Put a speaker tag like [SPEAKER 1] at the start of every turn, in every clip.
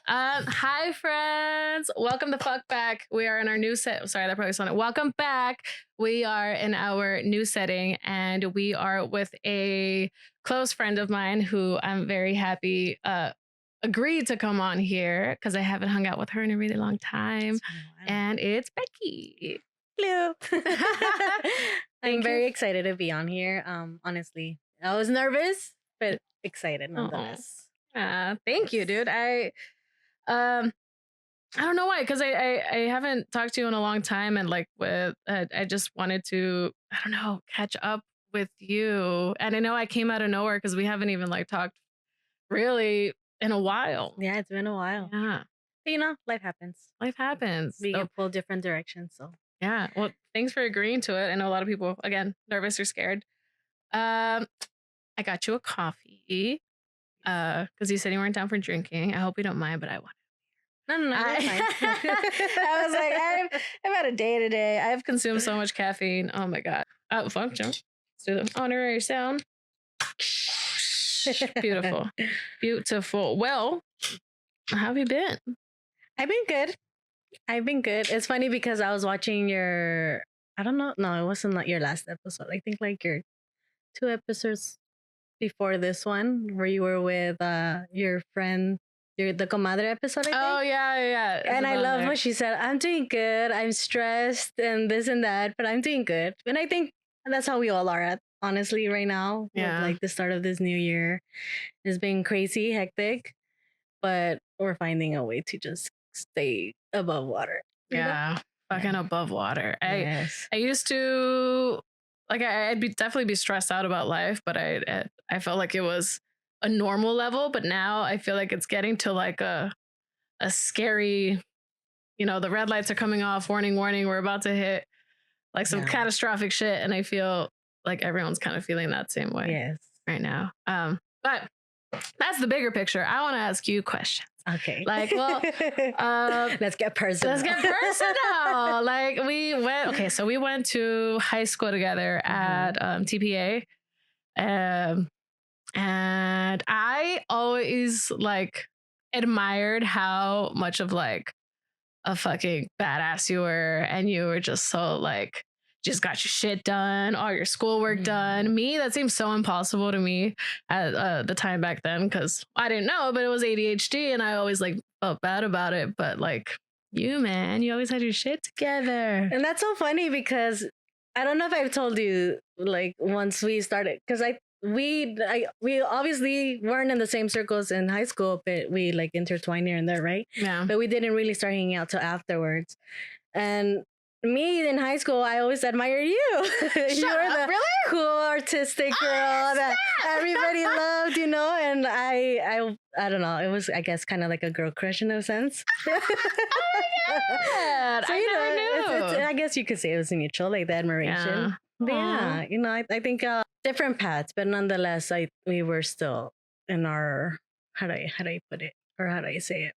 [SPEAKER 1] Hi friends. Welcome to Fuck Back. We are in our new set. Sorry, that probably sounded. Welcome back. We are in our new setting and we are with a close friend of mine who I'm very happy agreed to come on here because I haven't hung out with her in a really long time. And it's Becky.
[SPEAKER 2] Hello. I'm
[SPEAKER 1] you.
[SPEAKER 2] very excited to be on here. Honestly, I was nervous, but excited nonetheless.
[SPEAKER 1] Thank you, dude. I don't know why, because I haven't talked to you in a long time, and like with I just wanted to, I don't know, catch up with you. And I know I came out of nowhere because we haven't even like talked really in a while.
[SPEAKER 2] Yeah, it's been a while.
[SPEAKER 1] Yeah,
[SPEAKER 2] But you know, life happens.
[SPEAKER 1] life happens.
[SPEAKER 2] We get pulled different directions. So
[SPEAKER 1] yeah, well, thanks for agreeing to it. I know a lot of people, again, nervous or scared. I got you a coffee because you said you weren't down for drinking. I hope you don't mind, but I want.
[SPEAKER 2] no, you're fine.
[SPEAKER 1] I was like, I've had a day today. I've consumed so much caffeine. Oh my god. Oh, fuck, jump. Let's do the honorary sound. Beautiful. Beautiful. Well, how have you been?
[SPEAKER 2] I've been good. It's funny because I was watching your. I don't know. No, it wasn't like your last episode. I think like your 2 episodes before this one, where you were with your friend. The comadre episode, I think.
[SPEAKER 1] Oh, yeah.
[SPEAKER 2] And I love what she said. I'm doing good. I'm stressed and this and that, but I'm doing good. And I think that's how we all are at, honestly, right now.
[SPEAKER 1] Yeah.
[SPEAKER 2] With like the start of this new year. It's been crazy, hectic, but we're finding a way to just stay above water.
[SPEAKER 1] Yeah. Fucking above water.
[SPEAKER 2] Yes.
[SPEAKER 1] I used to, like, I'd definitely be stressed out about life, but I felt like it was a normal level, but now I feel like it's getting to like a scary, you know, the red lights are coming off, warning, we're about to hit like some catastrophic shit, and I feel like everyone's kind of feeling that same way right now. But that's the bigger picture. I want to ask you questions.
[SPEAKER 2] Okay.
[SPEAKER 1] Like, well,
[SPEAKER 2] let's get personal.
[SPEAKER 1] Like we went to high school together at TPA. And I always like admired how much of like a fucking badass you were, and you were just so like just got your shit done, all your schoolwork done. Me, that seems so impossible to me at the time back then, because I didn't know, but it was ADHD and I always like felt bad about it. But like you, man, you always had your shit together.
[SPEAKER 2] And that's so funny because I don't know if I've told you, like, once we started, because we obviously weren't in the same circles in high school, but we like intertwined here and there, right?
[SPEAKER 1] Yeah.
[SPEAKER 2] But we didn't really start hanging out till afterwards. And me in high school, I always admired you. You were the really cool artistic girl that everybody loved, you know. And I don't know. It was, I guess, kind of like a girl crush in a sense.
[SPEAKER 1] Oh my god! So, I never knew.
[SPEAKER 2] I guess you could say it was mutual, like the admiration.
[SPEAKER 1] Yeah.
[SPEAKER 2] But yeah, you know, I think different paths, but nonetheless, we were still in our how do I put it, or how do I say it?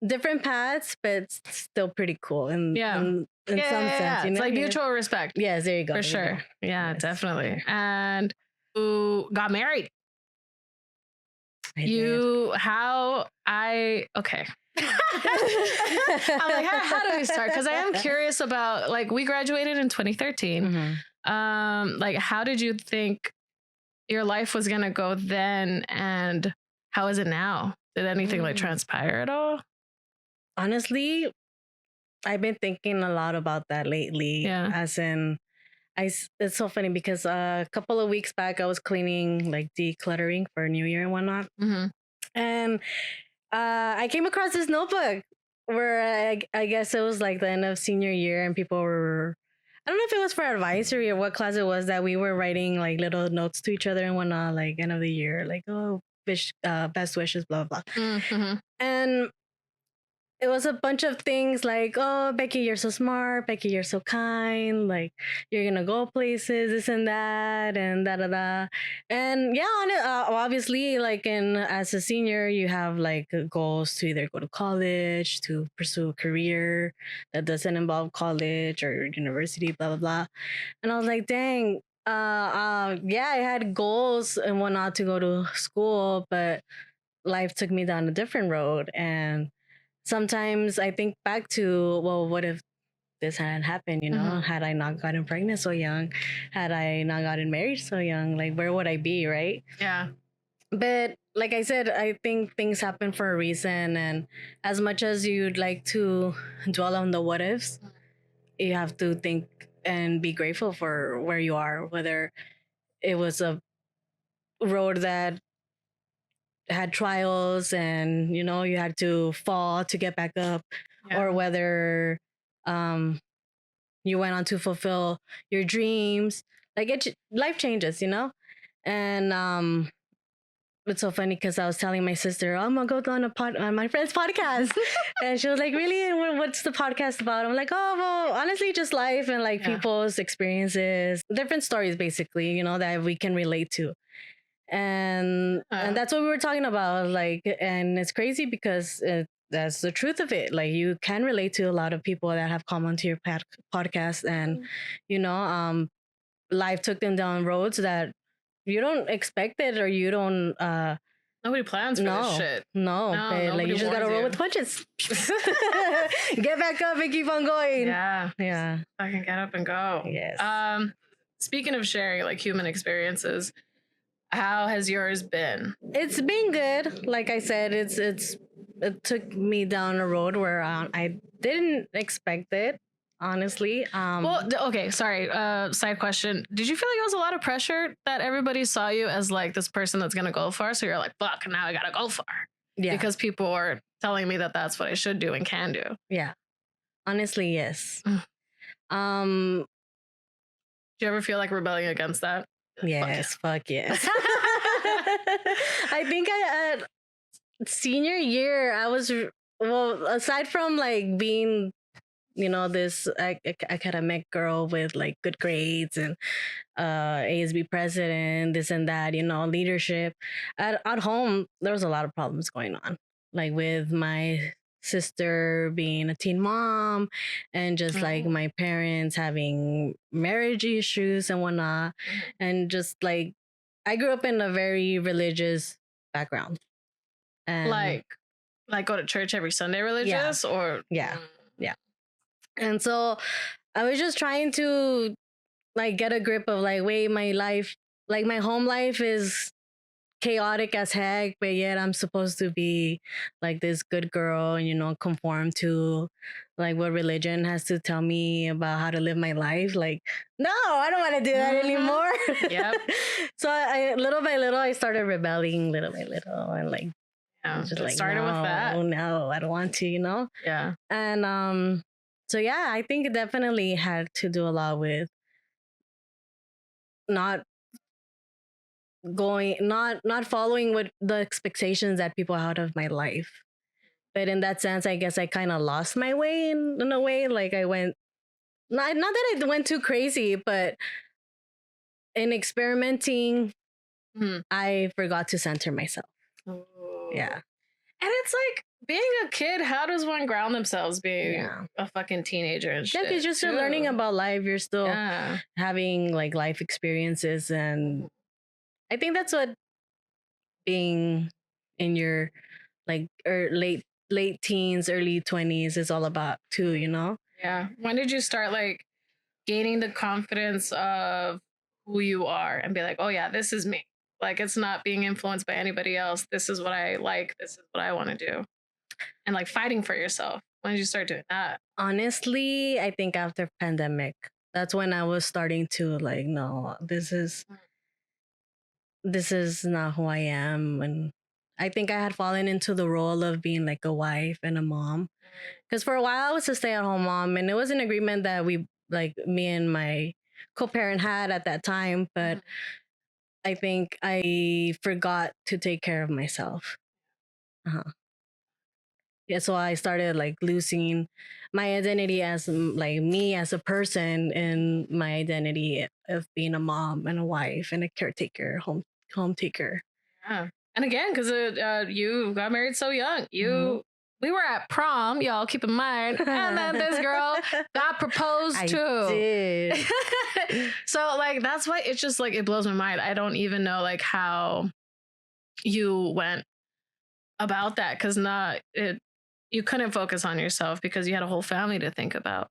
[SPEAKER 2] Different paths, but still pretty cool. And in some sense, you know,
[SPEAKER 1] it's like mutual respect.
[SPEAKER 2] Yes, there you go.
[SPEAKER 1] For sure. Yeah, yes, definitely. Sure. And who got married? Okay. I'm like, how do we start? Because I am curious about, like, we graduated in 2013. Mm-hmm. Like, how did you think your life was gonna go then, and how is it now? Did anything like transpire at all?
[SPEAKER 2] Honestly, I've been thinking a lot about that lately. Yeah. As in, it's so funny because a couple of weeks back, I was cleaning, like decluttering for New Year and whatnot. Mm-hmm. And I came across this notebook where I guess it was like the end of senior year, and people were, I don't know if it was for advisory or what class it was, that we were writing like little notes to each other and whatnot, like end of the year, like, oh, best wishes, blah, blah. Mm-hmm. And it was a bunch of things like, oh, Becky, you're so smart. Becky, you're so kind. Like, you're going to go places, this and that, and da-da-da. And yeah, obviously, like as a senior, you have like goals to either go to college, to pursue a career that doesn't involve college or university, blah, blah, blah. And I was like, dang, yeah, I had goals and whatnot to go to school, but life took me down a different road. And sometimes I think back to, well, what if this hadn't happened, had I not gotten pregnant so young, had I not gotten married so young, like where would I be, right?
[SPEAKER 1] Yeah.
[SPEAKER 2] But like I said, I think things happen for a reason. And as much as you'd like to dwell on the what ifs, you have to think and be grateful for where you are, whether it was a road that had trials and you had to fall to get back up, or whether um you went on to fulfill your dreams. Like life changes, and it's so funny because I was telling my sister, oh, I'm gonna go on my friend's podcast. And she was like, really? And what's the podcast about? I'm like, oh, well, honestly, just life and like people's experiences, different stories, basically, that we can relate to. And that's what we were talking about. Like, and it's crazy because that's the truth of it. Like, you can relate to a lot of people that have come onto your podcast, and life took them down roads that you don't expect it, or you don't
[SPEAKER 1] nobody plans for this shit.
[SPEAKER 2] No, but like you just gotta roll with the punches. Get back up and keep on going.
[SPEAKER 1] Yeah.
[SPEAKER 2] I
[SPEAKER 1] can get up and go.
[SPEAKER 2] Yes.
[SPEAKER 1] Speaking of sharing like human experiences, how has yours been?
[SPEAKER 2] It's been good. Like I said, it took me down a road where I didn't expect it, honestly.
[SPEAKER 1] Well, okay, sorry. Side question. Did you feel like it was a lot of pressure that everybody saw you as like this person that's gonna go far? So you're like, fuck, now I gotta go far. Yeah. Because people are telling me that that's what I should do and can do.
[SPEAKER 2] Yeah. Honestly, yes.
[SPEAKER 1] Do you ever feel like rebelling against that?
[SPEAKER 2] Yes, fuck yes. I think at senior year, I was, well, aside from like being, this academic girl with like good grades and ASB president, this and that, leadership. At home, there was a lot of problems going on, like with my sister being a teen mom, and just like my parents having marriage issues and whatnot. And just like, I grew up in a very religious background. And
[SPEAKER 1] like go to church every Sunday religious, or?
[SPEAKER 2] Yeah. And so I was just trying to like get a grip of like, wait, my life, like my home life is chaotic as heck, but yet I'm supposed to be like this good girl and, conform to like what religion has to tell me about how to live my life. Like, no, I don't want to do that anymore. Yep. So little by little, I started rebelling little by little, and like,
[SPEAKER 1] just like, started with that.
[SPEAKER 2] No, I don't want to,
[SPEAKER 1] Yeah.
[SPEAKER 2] And so yeah, I think it definitely had to do a lot with not following what the expectations that people had of my life. But in that sense, I guess I kind of lost my way in a way. Like I went, not that I went too crazy, but in experimenting, I forgot to center myself.
[SPEAKER 1] Oh.
[SPEAKER 2] Yeah.
[SPEAKER 1] And it's like, being a kid, how does one ground themselves being a fucking teenager and shit?
[SPEAKER 2] Yeah, because you're still learning about life. You're still having like life experiences. And I think that's what being in your like late teens, early 20s is all about too,
[SPEAKER 1] Yeah. When did you start like gaining the confidence of who you are and be like, oh yeah, this is me? Like, it's not being influenced by anybody else. This is what I like. This is what I want to do. And like fighting for yourself. When did you start doing that?
[SPEAKER 2] Honestly, I think after pandemic, that's when I was starting to like, no, this is not who I am. And I think I had fallen into the role of being like a wife and a mom. Because for a while I was a stay-at-home mom, and it was an agreement that we, like, me and my co-parent had at that time. But I think I forgot to take care of myself. Yeah, so I started like losing my identity as like me as a person, and my identity of being a mom and a wife and a caretaker, home taker.
[SPEAKER 1] Yeah. And again, because you got married so young, we were at prom, y'all, keep in mind, and then this girl got proposed to.
[SPEAKER 2] I did.
[SPEAKER 1] So like, that's why it's just like, it blows my mind. I don't even know like how you went about that because you couldn't focus on yourself because you had a whole family to think about.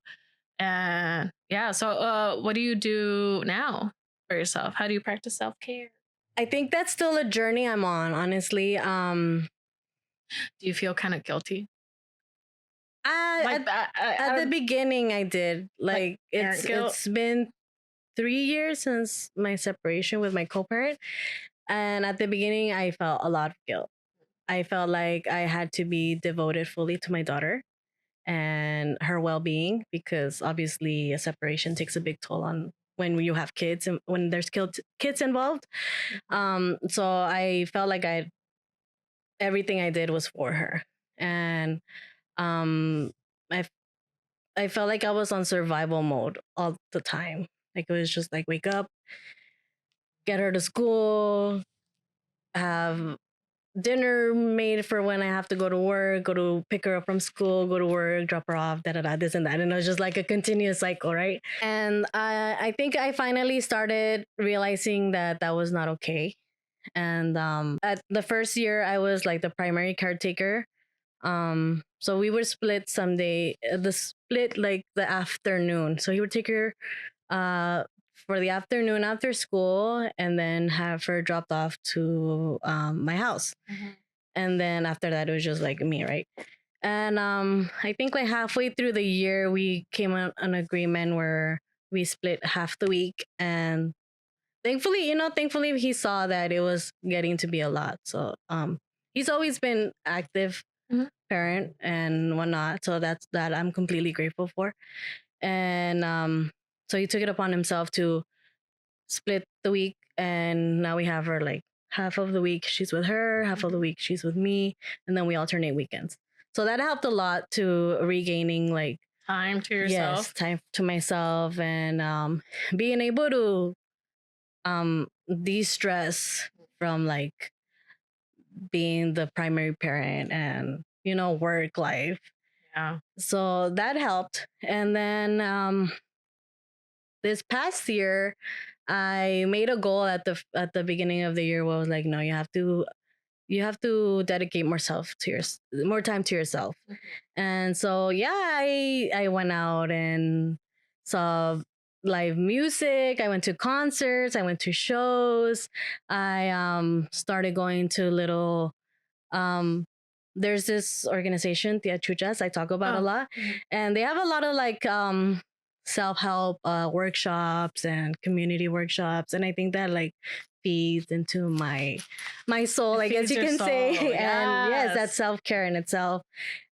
[SPEAKER 1] And yeah, so what do you do now for yourself? How do you practice self-care?
[SPEAKER 2] I think that's still a journey I'm on, honestly.
[SPEAKER 1] Do you feel kind of guilty?
[SPEAKER 2] At, at the beginning, I did. Like it's been 3 years since my separation with my co-parent, and at the beginning, I felt a lot of guilt. I felt like I had to be devoted fully to my daughter and her well-being, because obviously a separation takes a big toll on when you have kids and when there's kids involved. So I felt like everything I did was for her, and um I I felt like I was on survival mode all the time. Like it was just like wake up, get her to school, have dinner made for when I have to go to work, go to pick her up from school, go to work, drop her off, da da da, this and that. And it was just like a continuous cycle, right? And I think I finally started realizing that that was not okay. And at the first year, I was like the primary caretaker. So we would split someday, the split like the afternoon. So he would take her uh for the afternoon after school, and then have her dropped off to my house. And then after that, it was just like me, right? And I think like halfway through the year, we came on an agreement where we split half the week. And thankfully he saw that it was getting to be a lot. So he's always been active parent and whatnot. So that I'm completely grateful for. And so he took it upon himself to split the week, and now we have her like half of the week she's with her, half of the week she's with me, and then we alternate weekends. So that helped a lot to regaining like
[SPEAKER 1] time to yourself.
[SPEAKER 2] Yes, time to myself, and being able to de-stress from like being the primary parent and work life.
[SPEAKER 1] Yeah.
[SPEAKER 2] So that helped. And then this past year, I made a goal at the beginning of the year where I was like, no, you have to dedicate more time to yourself. And so yeah, I went out and saw live music. I went to concerts. I went to shows. I started going to little there's this organization, Tia Chuchas, I talk about a lot. And they have a lot of like self-help workshops and community workshops. And I think that like feeds into my soul, I guess you can say. Yes. And yes, that's self-care in itself.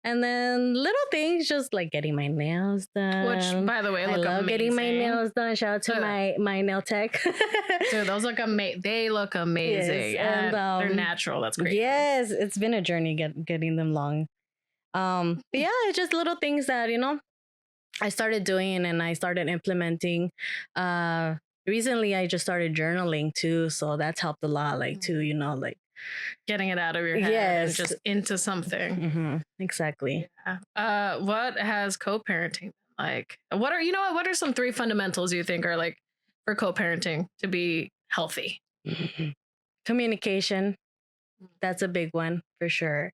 [SPEAKER 2] And then little things, just like getting my nails done.
[SPEAKER 1] Which, by the way,
[SPEAKER 2] I love getting my nails done. Shout out to my nail tech.
[SPEAKER 1] Dude, those look amazing. They look amazing. Yes, and they're natural. That's great.
[SPEAKER 2] Yes, it's been a journey getting them long. But yeah, it's just little things that I started doing and I started implementing. Recently, I just started journaling too, so that's helped a lot. Like to like
[SPEAKER 1] getting it out of your head and just into something.
[SPEAKER 2] Exactly.
[SPEAKER 1] Yeah. What has co-parenting been like? What are some 3 fundamentals you think are like for co-parenting to be healthy?
[SPEAKER 2] Communication. That's a big one for sure.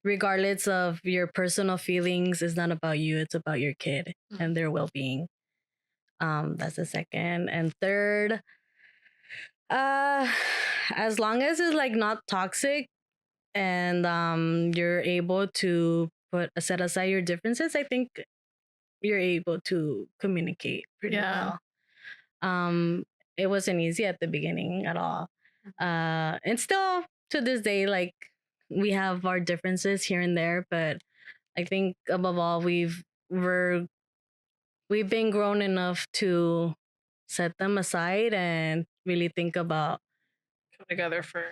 [SPEAKER 2] Regardless of your personal feelings, it's not about you, it's about your kid and their well-being. That's the second. And third, as long as it's like not toxic, and you're able to set aside your differences, I think you're able to communicate pretty well. It wasn't easy at the beginning at all. And still to this day, like we have our differences here and there, but I think above all we've been grown enough to set them aside and really think about
[SPEAKER 1] come together for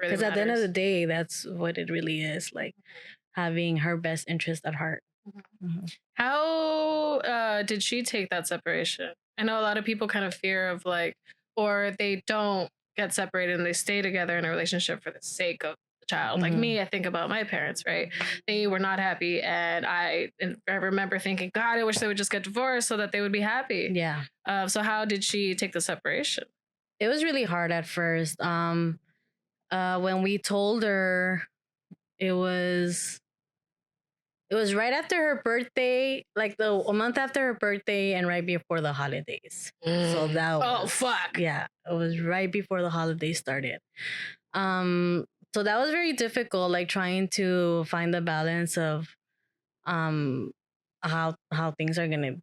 [SPEAKER 2] because at the end of the day, that's what it really is, like having her best interest at heart.
[SPEAKER 1] How did she take that separation? I know a lot of people kind of fear of like, or they don't get separated and they stay together in a relationship for the sake of the child. Like me, I think about my parents, right? They were not happy, and I remember thinking, God, I wish they would just get divorced so that they would be happy.
[SPEAKER 2] Yeah.
[SPEAKER 1] So how did she take the separation?
[SPEAKER 2] It was really hard at first. When we told her, it was right after her birthday, like a month after her birthday and right before the holidays. So that was,
[SPEAKER 1] fuck.
[SPEAKER 2] Yeah, it was right before the holidays started. Um so that was very difficult, like trying to find the balance of um how things are gonna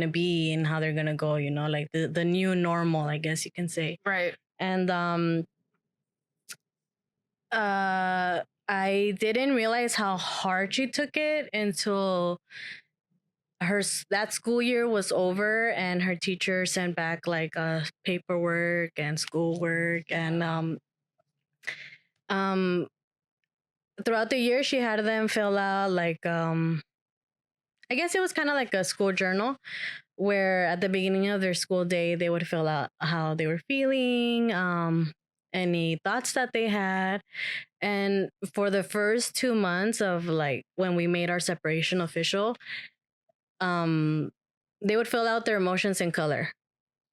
[SPEAKER 2] be and how they're gonna go, like the new normal, I guess you can say.
[SPEAKER 1] Right.
[SPEAKER 2] And I didn't realize how hard she took it until that school year was over and her teacher sent back like paperwork and schoolwork, and um throughout the year she had them fill out like I guess it was kind of like a school journal, where at the beginning of their school day they would fill out how they were feeling, any thoughts that they had. And for the first 2 months of like when we made our separation official, um they would fill out their emotions in color.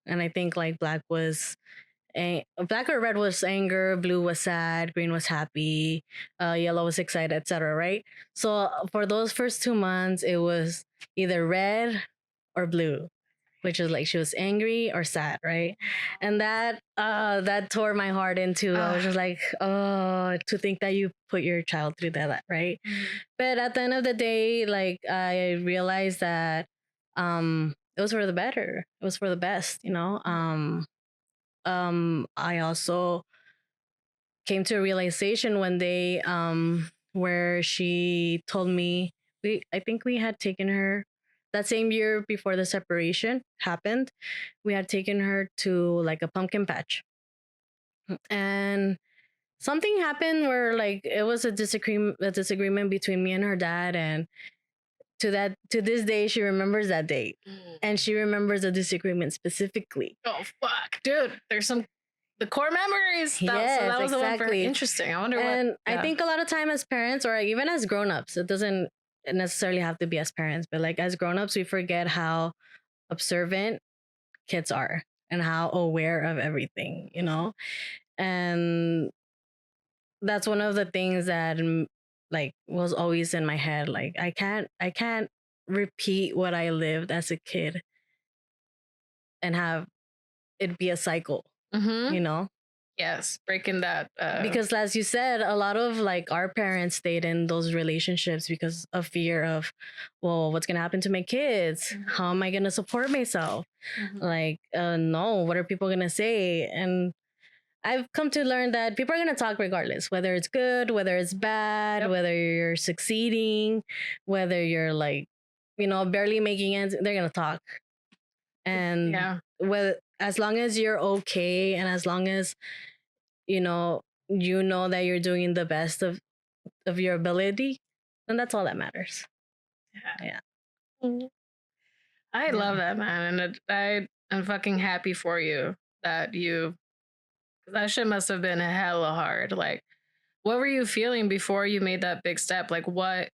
[SPEAKER 2] And I think like black or red was anger, blue was sad, green was happy, yellow was excited, etc. Right? So for those first 2 months, it was either red or blue, which is like she was angry or sad, right? And that tore my heart into. I was just like, oh, to think that you put your child through that, right? But at the end of the day, like I realized that it was for the better. It was for the best, I also came to a realization one day, where she told me, I think we had taken her that same year before the separation happened. We had taken her to like a pumpkin patch, and something happened where like it was a disagreement between me and her dad. And to this day she remembers that date, and she remembers the disagreement specifically.
[SPEAKER 1] Oh fuck, dude! There's the core memories.
[SPEAKER 2] Yes,
[SPEAKER 1] so that was
[SPEAKER 2] exactly.
[SPEAKER 1] The one for interesting. I wonder
[SPEAKER 2] and
[SPEAKER 1] what.
[SPEAKER 2] I think a lot of time as parents, or even as grown-ups, it doesn't necessarily have to be as parents, but like as grown-ups, we forget how observant kids are and how aware of everything, and that's one of the things that like was always in my head. Like I can't repeat what I lived as a kid and have it be a cycle, you know
[SPEAKER 1] Yes, breaking that.
[SPEAKER 2] Because as you said, a lot of like our parents stayed in those relationships because of fear of, well, what's gonna happen to my kids? How am I gonna support myself? Like, no, what are people gonna say? And I've come to learn that people are gonna talk regardless, whether it's good, whether it's bad, whether you're succeeding, whether you're like, barely making ends, they're gonna talk. And as long as you're okay, and as long as you know that you're doing the best of your ability, then that's all that matters. Yeah.
[SPEAKER 1] I love that, man, and I am fucking happy for you that that shit must have been hella hard. Like, what were you feeling before you made that big step? Like, what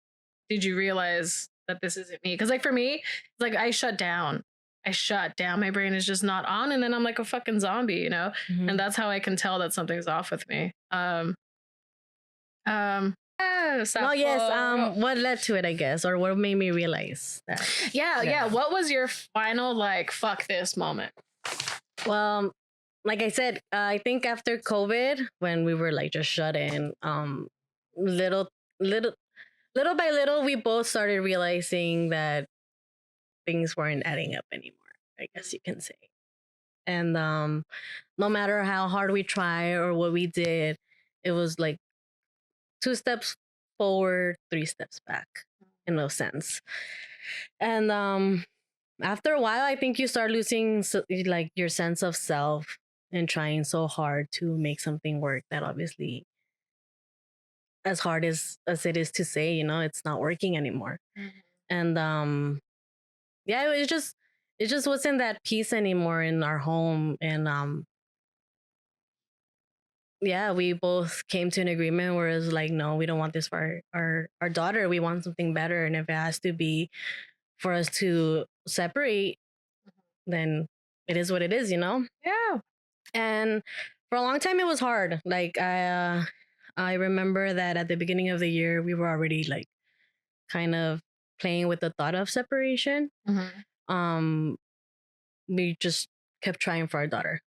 [SPEAKER 1] did you realize that this isn't me? Because like for me, it's like I shut down. My brain is just not on, and then I'm like a fucking zombie, and that's how I can tell that something's off with me.
[SPEAKER 2] No, yes. What led to it, I guess, or what made me realize that?
[SPEAKER 1] Yeah. What was your final like fuck this moment?
[SPEAKER 2] Well, like I said, I think after COVID, when we were like just shut in, little by little, we both started realizing that things weren't adding up anymore, I guess you can say. And no matter how hard we try or what we did, it was like 2 steps forward, 3 steps back, in no sense. And after a while, I think you start losing like your sense of self and trying so hard to make something work that obviously, as hard as it is to say, it's not working anymore. And yeah, it just wasn't that peace anymore in our home. And yeah, we both came to an agreement where it's like, no, we don't want this for our daughter. We want something better. And if it has to be for us to separate, then it is what it is.
[SPEAKER 1] Yeah.
[SPEAKER 2] And for for a long time it was hard. Like I remember that at the beginning of the year we were already like kind of playing with the thought of separation. Um, we just kept trying for our daughter.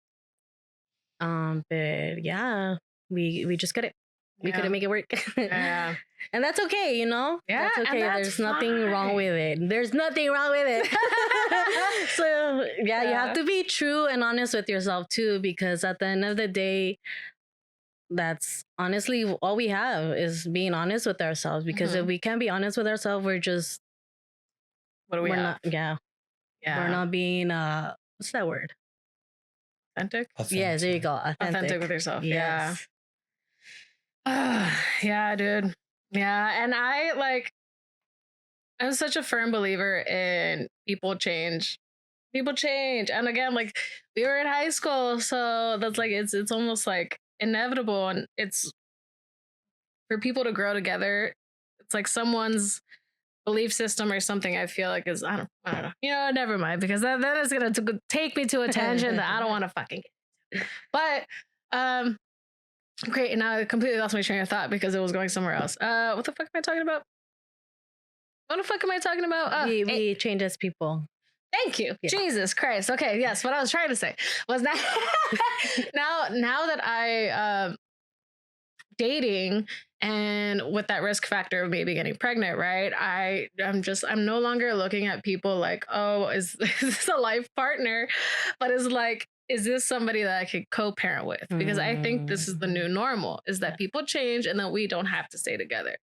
[SPEAKER 2] But yeah, we just couldn't. We couldn't make it work.
[SPEAKER 1] Yeah.
[SPEAKER 2] And that's okay, you know?
[SPEAKER 1] Yeah,
[SPEAKER 2] that's okay.
[SPEAKER 1] and that's
[SPEAKER 2] There's nothing wrong with it. There's nothing wrong with it. So yeah, you have to be true and honest with yourself too, because at the end of the day, that's honestly all we have is being honest with ourselves. Because if we can't be honest with ourselves, we're just
[SPEAKER 1] what do we have?
[SPEAKER 2] not, yeah. We're not being what's that word?
[SPEAKER 1] Authentic?
[SPEAKER 2] Yes, there you go.
[SPEAKER 1] Authentic with yourself.
[SPEAKER 2] Yes.
[SPEAKER 1] Yeah. Yeah, dude. Yeah. And I'm such a firm believer in people change. People change. And again, like we were in high school, so that's like it's almost like inevitable, and it's for people to grow together. It's like someone's belief system or something. I feel like is I don't know. You know, never mind, because that is gonna take me to a tangent that I don't want to fucking get. But great, and now I completely lost my train of thought because it was going somewhere else. What the fuck am I talking about? What the fuck am I talking about?
[SPEAKER 2] We change as people.
[SPEAKER 1] Thank you. Yeah. Jesus Christ. Okay, yes, what I was trying to say was that now that I dating and with that risk factor of maybe getting pregnant, right? I'm no longer looking at people like, oh, is this a life partner? But it's like, is this somebody that I could co-parent with? Because I think this is the new normal, is that people change and that we don't have to stay together.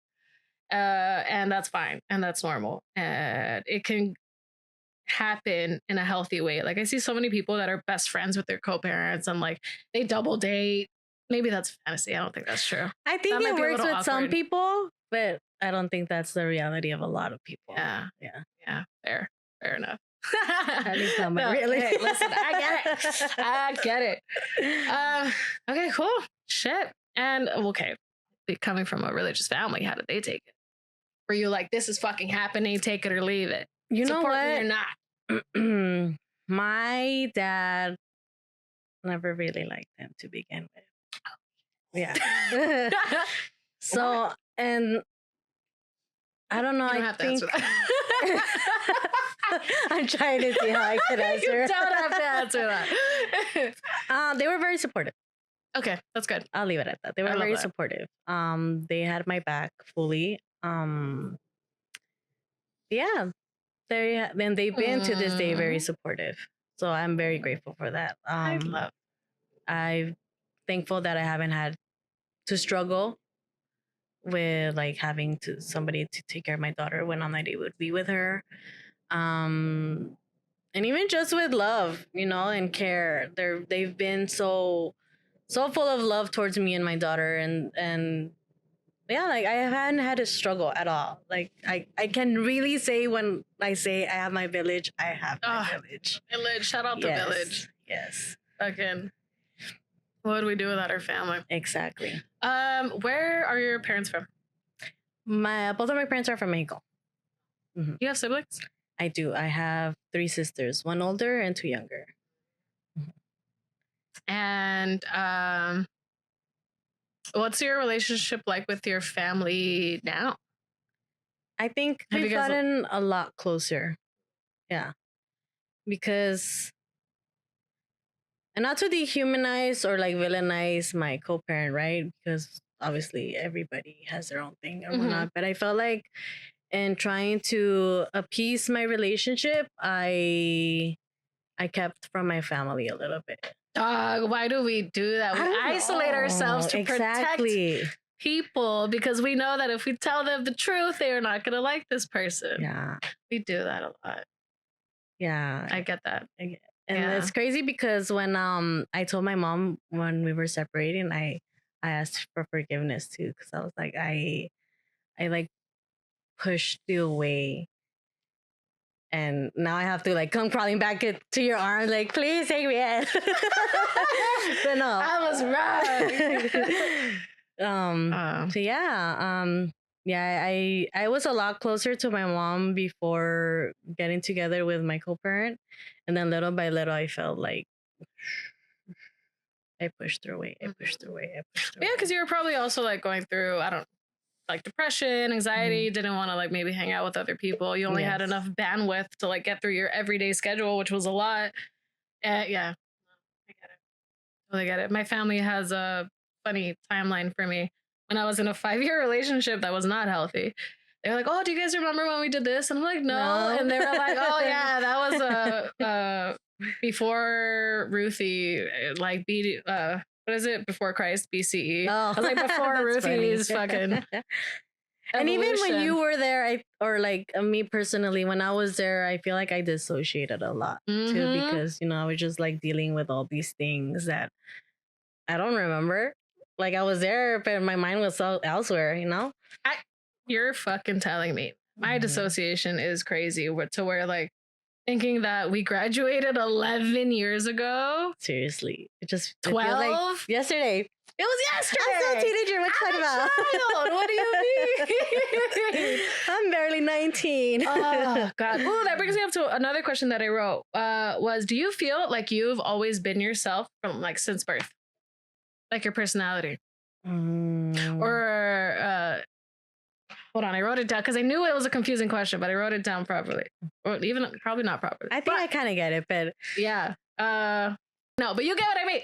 [SPEAKER 1] And that's fine. And that's normal. And it can happen in a healthy way. Like I see so many people that are best friends with their co-parents and like they double date. Maybe that's fantasy. I don't think that's true.
[SPEAKER 2] I think it works with some people, but I don't think that's the reality of a lot of people.
[SPEAKER 1] Yeah. Fair enough.
[SPEAKER 2] At least not my reality.
[SPEAKER 1] Hey, listen, I get it. Okay, cool. Shit. And okay, coming from a religious family, how did they take it? Were you like, this is fucking happening, take it or leave it?
[SPEAKER 2] You know
[SPEAKER 1] what?
[SPEAKER 2] Me
[SPEAKER 1] or not?
[SPEAKER 2] My dad never really liked them to begin with. Yeah. So, and I don't know.
[SPEAKER 1] You don't have to answer that.
[SPEAKER 2] I'm trying to see how I could answer.
[SPEAKER 1] You don't have to answer that.
[SPEAKER 2] They were very supportive.
[SPEAKER 1] Okay, that's good.
[SPEAKER 2] I'll leave it at that. They were very supportive. They had my back fully. Yeah. Then they've been to this day very supportive. So I'm very grateful for that. I'm thankful that I haven't had to struggle with like having somebody to take care of my daughter when all night would be with her. And even just with love, you know, and care. They've been so full of love towards me and my daughter, and yeah, like I haven't had a struggle at all. Like I can really say when I say I have my village, I have my village.
[SPEAKER 1] Village, shout out the village.
[SPEAKER 2] Yes.
[SPEAKER 1] Again. What would we do without our family?
[SPEAKER 2] Exactly.
[SPEAKER 1] Where are your parents from?
[SPEAKER 2] Both of my parents are from Mexico.
[SPEAKER 1] Mm-hmm. You have siblings?
[SPEAKER 2] I do. I have 3 sisters, 1 older and 2 younger.
[SPEAKER 1] Mm-hmm. And what's your relationship like with your family now?
[SPEAKER 2] I think we've gotten a lot closer. Yeah. Because, and not to dehumanize or like villainize my co-parent, right? Because obviously everybody has their own thing or whatnot. But I felt like in trying to appease my relationship, I kept from my family a little bit.
[SPEAKER 1] Why do we do that? We isolate ourselves to protect people because we know that if we tell them the truth, they are not going to like this person.
[SPEAKER 2] Yeah.
[SPEAKER 1] We do that a lot.
[SPEAKER 2] Yeah.
[SPEAKER 1] I get that.
[SPEAKER 2] And it's crazy because when I told my mom when we were separating, I asked for forgiveness too, because I was like, I like pushed you away. And now I have to like come crawling back to your arms, like, please take me in. But no.
[SPEAKER 1] I was wrong.
[SPEAKER 2] So yeah, I was a lot closer to my mom before getting together with my co-parent. And then little by little, I felt like I pushed through it. I pushed through it. I pushed through
[SPEAKER 1] Yeah,
[SPEAKER 2] it.
[SPEAKER 1] because you were probably also like going through, I don't like depression, anxiety, didn't want to like maybe hang out with other people. You only had enough bandwidth to like get through your everyday schedule, which was a lot. Yeah, I get it. Totally get it. My family has a funny timeline for me. When I was in a 5-year relationship that was not healthy, they were like, "Oh, do you guys remember when we did this?" And I'm like, "No." And they were like, "Oh yeah, that was before Ruthie, like what is it? Before Christ, BCE."
[SPEAKER 2] Oh,
[SPEAKER 1] I was like, before Ruthie's fucking.
[SPEAKER 2] And even when you
[SPEAKER 1] Evolution.
[SPEAKER 2] were there, me personally, when I was there, I feel like I dissociated a lot too, because I was just like dealing with all these things that I don't remember. Like I was there, but my mind was elsewhere.
[SPEAKER 1] You're fucking telling me. My dissociation is crazy to where like thinking that we graduated 11 years ago.
[SPEAKER 2] Seriously. It just
[SPEAKER 1] 12?
[SPEAKER 2] Like yesterday.
[SPEAKER 1] It was yesterday.
[SPEAKER 2] I'm still a teenager. What you talking about?
[SPEAKER 1] Child. What do you mean?
[SPEAKER 2] I'm barely 19.
[SPEAKER 1] Oh, God. Ooh, that brings me up to another question that I wrote. Do you feel like you've always been yourself from like since birth? Like your personality? Or hold on, I wrote it down because I knew it was a confusing question, but I wrote it down properly. Or even probably not properly.
[SPEAKER 2] I think I kind of get it, but
[SPEAKER 1] yeah. No, but you get what I mean.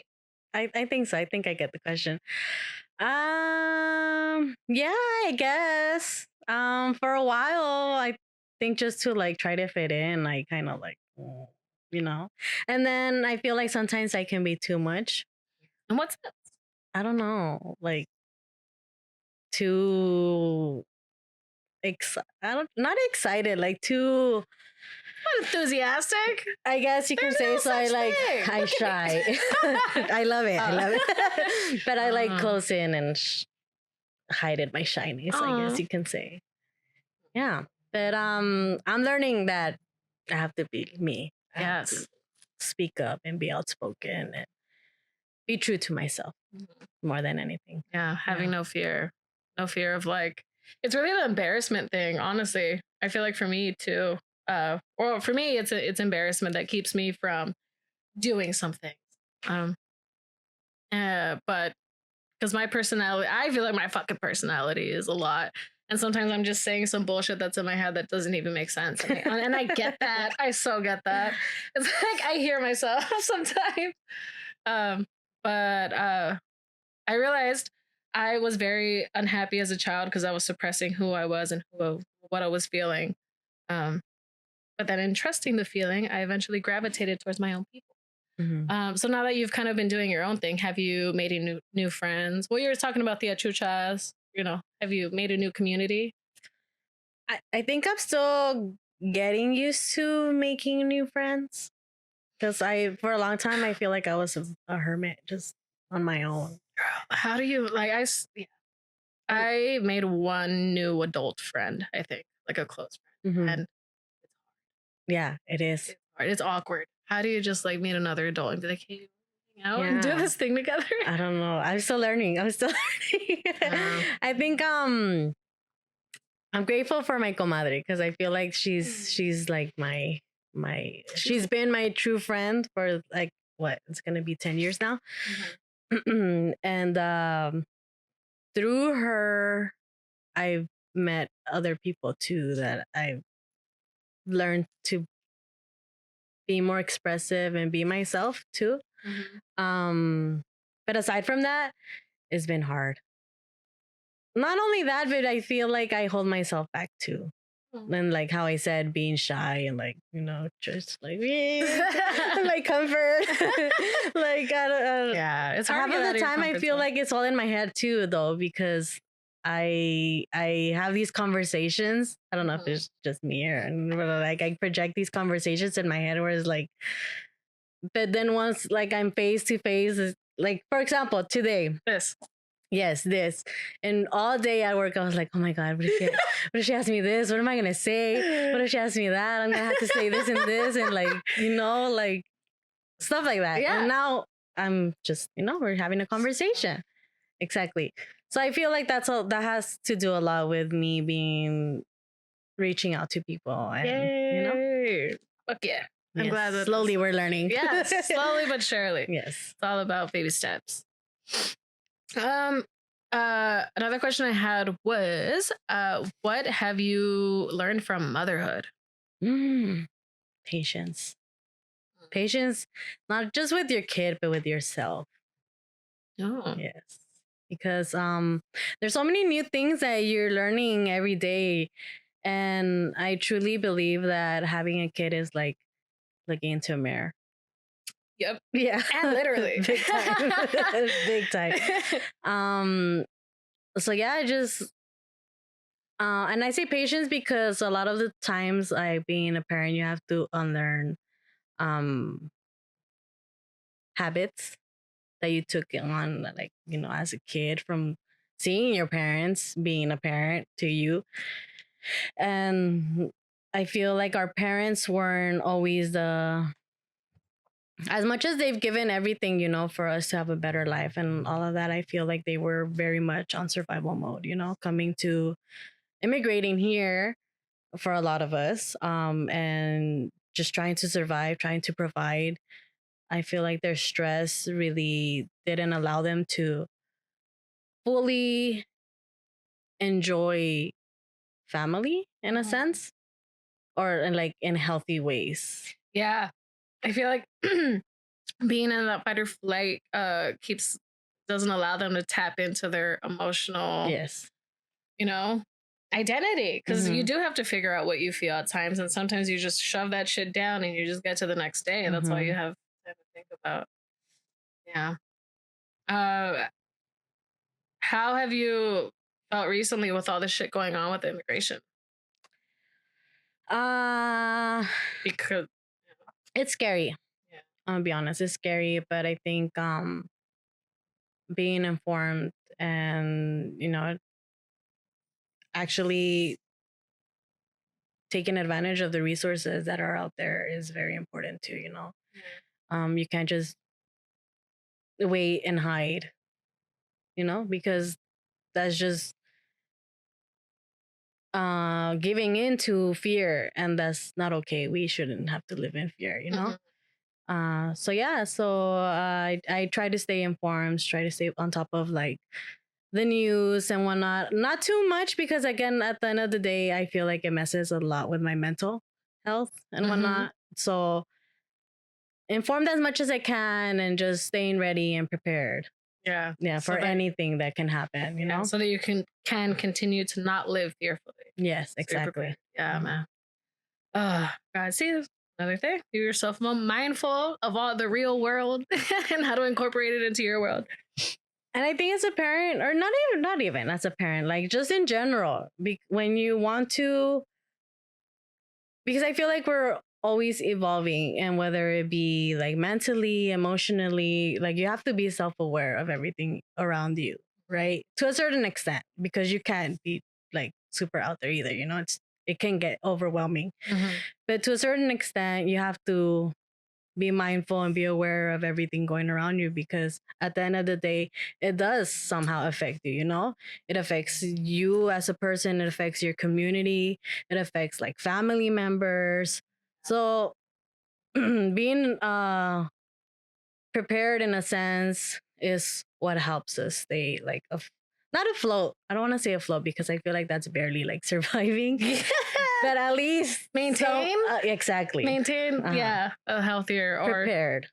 [SPEAKER 2] I think so. I think I get the question. Yeah, I guess. For a while, I think just to like try to fit in, I kind of like, and then I feel like sometimes I can be too much.
[SPEAKER 1] And what's that?
[SPEAKER 2] I don't know, like too not excited, like too
[SPEAKER 1] enthusiastic.
[SPEAKER 2] I guess you can say so. I shy. I love it. I love it. But I like close in and hide my shyness, I guess you can say. Yeah. But I'm learning that I have to be me. I have to speak up and be outspoken and be true to myself more than anything.
[SPEAKER 1] Yeah, having no fear. No fear of like it's really the embarrassment thing, honestly. I feel like for me too. Or for me it's embarrassment that keeps me from doing something. But because my personality, I feel like my fucking personality is a lot. And sometimes I'm just saying some bullshit that's in my head that doesn't even make sense. And I get that. I so get that. It's like I hear myself sometimes. But I realized I was very unhappy as a child because I was suppressing who I was and what I was feeling. But then in trusting the feeling, I eventually gravitated towards my own people. So now that you've kind of been doing your own thing, have you made any new friends? Well, you were talking about the achuchas, have you made a new community?
[SPEAKER 2] I think I'm still getting used to making new friends because for a long time, I feel like I was a hermit just on my own.
[SPEAKER 1] How do you I made one new adult friend, I think, like a close friend. And
[SPEAKER 2] yeah, it is.
[SPEAKER 1] It's hard. It's awkward. How do you just like meet another adult and be like, hey, hang out and do this thing together?
[SPEAKER 2] I don't know. I'm still learning. I think I'm grateful for my comadre because I feel like she's like she's been my true friend for like it's gonna be 10 years now. And through her I've met other people too that I've learned to be more expressive and be myself too. But aside from that, it's been hard. Not only that, but I feel like I hold myself back too. And like how I said, being shy and like, just like my comfort. Like I don't
[SPEAKER 1] yeah, it's hard.
[SPEAKER 2] Half of the time I feel like it's all in my head too though, because I have these conversations. I don't know if it's just me but like I project these conversations in my head where it's like, but then once like I'm face to face, like for example, today. This. And all day at work, I was like, oh my God, what if she asks me this? What am I going to say? What if she asks me that? I'm going to have to say this and this and like, like stuff like that. Yeah. And now I'm just, we're having a conversation. Exactly. So I feel like that has to do a lot with me reaching out to people. And,
[SPEAKER 1] yay. Fuck yeah. I'm glad that
[SPEAKER 2] slowly we're learning.
[SPEAKER 1] Yes, slowly but surely.
[SPEAKER 2] Yes.
[SPEAKER 1] It's all about baby steps. Another question I had was, what have you learned from motherhood?
[SPEAKER 2] Patience. Patience, not just with your kid, but with yourself.
[SPEAKER 1] Oh.
[SPEAKER 2] Yes. Because there's so many new things that you're learning every day. And I truly believe that having a kid is like looking into a mirror.
[SPEAKER 1] Yep.
[SPEAKER 2] Yeah.
[SPEAKER 1] And literally.
[SPEAKER 2] Big time. Big time. So yeah, I just and I say patience because a lot of the times, like being a parent, you have to unlearn habits that you took on, like, as a kid, from seeing your parents being a parent to you. And I feel like our parents weren't always as much as they've given everything, for us to have a better life and all of that. I feel like they were very much on survival mode, coming to immigrating here for a lot of us, and just trying to survive, trying to provide. I feel like their stress really didn't allow them to fully enjoy family in a sense, or in healthy ways.
[SPEAKER 1] Yeah. I feel like being in that fight or flight doesn't allow them to tap into their emotional,
[SPEAKER 2] Yes,
[SPEAKER 1] identity, because you do have to figure out what you feel at times, and sometimes you just shove that shit down and you just get to the next day, and that's all you have time to think about. Yeah. How have you felt recently with all this shit going on with immigration? Because
[SPEAKER 2] it's scary.
[SPEAKER 1] Yeah.
[SPEAKER 2] I'm gonna be honest, it's scary, but I think being informed and actually taking advantage of the resources that are out there is very important too. You can't just wait and hide, because that's just giving in to fear, and that's not okay. We shouldn't have to live in fear. So yeah, I try to stay informed, try to stay on top of like the news and whatnot. Not too much, because again, at the end of the day, I feel like it messes a lot with my mental health and whatnot. So informed as much as I can and just staying ready and prepared.
[SPEAKER 1] Yeah.
[SPEAKER 2] For anything that can happen,
[SPEAKER 1] so that you can continue to not live fearfully.
[SPEAKER 2] Yes, exactly.
[SPEAKER 1] Yeah, man. God, see, another thing. You yourself mindful of all the real world and how to incorporate it into your world.
[SPEAKER 2] And I think as a parent, or not even as a parent, like just in general, when you want to, because I feel like we're always evolving, and whether it be like mentally, emotionally, like you have to be self-aware of everything around you, right? To a certain extent, because you can't be like super out there either, it can get overwhelming. But to a certain extent, you have to be mindful and be aware of everything going around you, because at the end of the day, it does somehow affect you. It affects you as a person, it affects your community, it affects like family members. So being prepared in a sense is what helps us stay like not afloat. I don't want to say afloat, because I feel like that's barely like surviving. But at least
[SPEAKER 1] maintain.
[SPEAKER 2] Exactly.
[SPEAKER 1] Maintain. Yeah, a healthier or
[SPEAKER 2] prepared.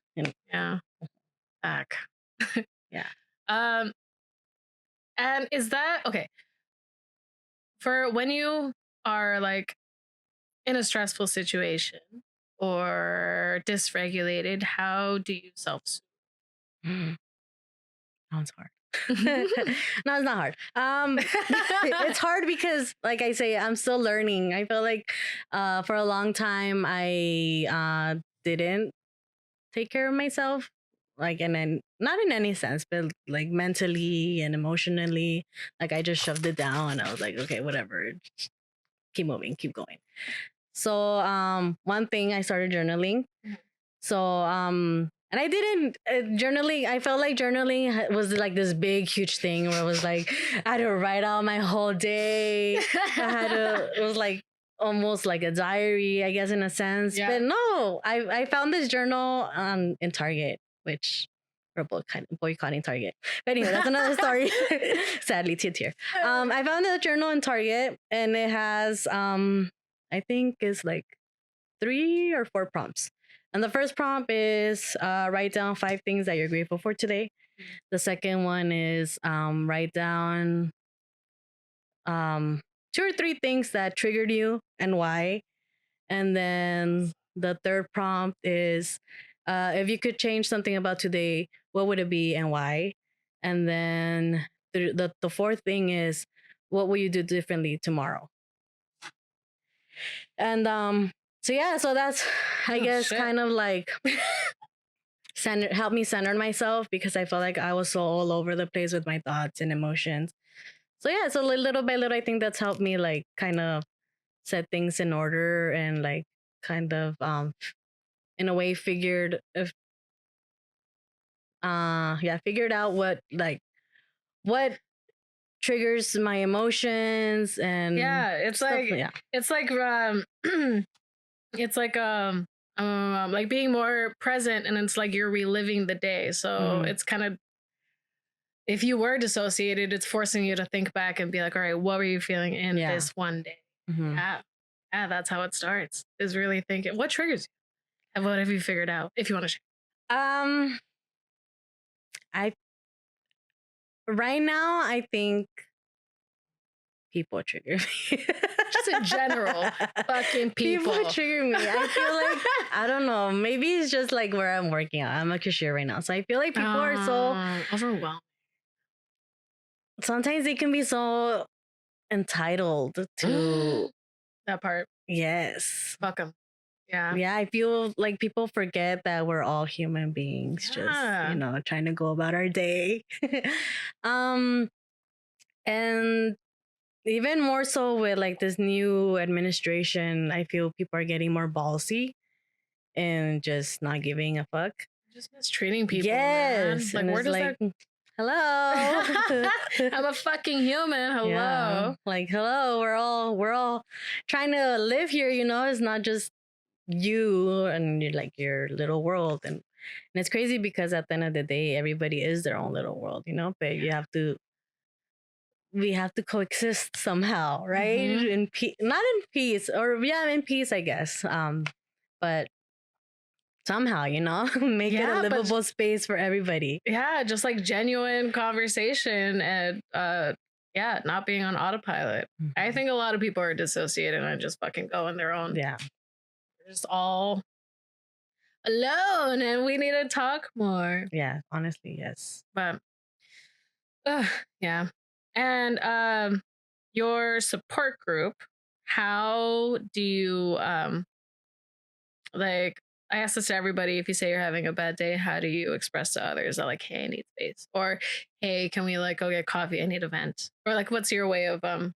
[SPEAKER 1] Yeah. Back.
[SPEAKER 2] Yeah.
[SPEAKER 1] And is that okay? For when you are like in a stressful situation or dysregulated, how do you self-soothe?
[SPEAKER 2] Sounds hard. No, it's not hard. It's hard because, like I say, I'm still learning. I feel like for a long time I didn't take care of myself, like, and then not in any sense, but like mentally and emotionally. Like I just shoved it down, and I was like, okay, whatever, just keep moving, keep going. So one thing, I started journaling. So and I didn't journaling. I felt like journaling was like this big, huge thing where it was like I had to write out my whole day. It was like almost like a diary, I guess, in a sense. Yeah. But no, I found this journal in Target, which we're boycotting Target. But anyway, that's another story. Sadly, here. I found a journal in Target, and it has I think it's like 3 or 4 prompts. And the first prompt is write down 5 things that you're grateful for today. The second one is write down 2 or 3 things that triggered you and why. And then the third prompt is if you could change something about today, what would it be and why? And then the fourth thing is what will you do differently tomorrow? And so yeah, so that's I guess kind of like help me center myself, because I felt like I was so all over the place with my thoughts and emotions. So yeah, so little by little, I think that's helped me like kind of set things in order and like kind of in a way figured out what triggers my emotions. And
[SPEAKER 1] yeah, it's stuff, like it's like it's like being more present, and it's like you're reliving the day. So it's kind of, if you were dissociated, it's forcing you to think back and be like, all right, what were you feeling in this one day? Yeah, that's how it starts, is really thinking what triggers you and what have you figured out, if you want to share.
[SPEAKER 2] I right now I think people trigger me.
[SPEAKER 1] Just in general, fucking people
[SPEAKER 2] trigger me. I feel like I don't know, maybe it's just like where I'm working out. I'm a cashier right now, so I feel like people are so
[SPEAKER 1] overwhelmed.
[SPEAKER 2] Sometimes they can be so entitled to
[SPEAKER 1] that part.
[SPEAKER 2] Yes,
[SPEAKER 1] fuck them. Yeah.
[SPEAKER 2] Yeah, I feel like people forget that we're all human beings, just trying to go about our day. And even more so with like this new administration, I feel people are getting more ballsy and just not giving a fuck.
[SPEAKER 1] Just mistreating people.
[SPEAKER 2] Yes.
[SPEAKER 1] Man. Like, where does that...
[SPEAKER 2] Hello.
[SPEAKER 1] I'm a fucking human. Hello.
[SPEAKER 2] Yeah. Like, hello. We're all trying to live here, It's not just you and your little world. And it's crazy because at the end of the day, everybody is their own little world, but we have to coexist somehow, right? In not in peace, or in peace, I guess. But somehow, make it a livable space for everybody.
[SPEAKER 1] Yeah, just like genuine conversation and not being on autopilot. I think a lot of people are dissociated and just fucking go on their own.
[SPEAKER 2] Yeah.
[SPEAKER 1] We're just all alone and we need to talk more.
[SPEAKER 2] Yeah, honestly, yes.
[SPEAKER 1] But yeah. And your support group, how do you like, I ask this to everybody, if you say you're having a bad day, how do you express to others that like, hey, I need space, or hey, can we like go get coffee, I need a vent, or like what's your way of I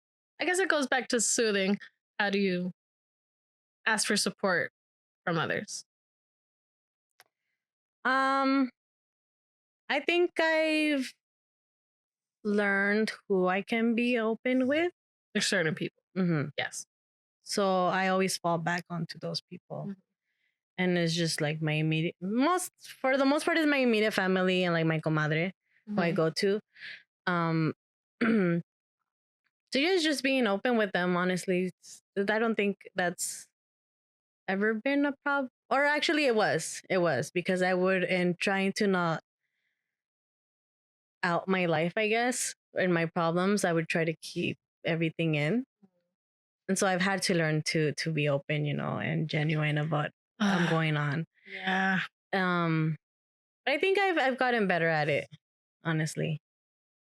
[SPEAKER 1] guess it goes back to soothing. How do you ask for support from others?
[SPEAKER 2] I think I've learned who I can be open with.
[SPEAKER 1] There's certain people. Yes.
[SPEAKER 2] So I always fall back onto those people. And it's just like my immediate, for the most part, is my immediate family and like my comadre who I go to. So yeah, just being open with them, honestly. I don't think that's ever been a problem. Or actually it was because I would, in trying to not out my life, I guess, and my problems, I would try to keep everything in. And so I've had to learn to be open, and genuine about what's going on.
[SPEAKER 1] Yeah.
[SPEAKER 2] I think I've gotten better at it, honestly.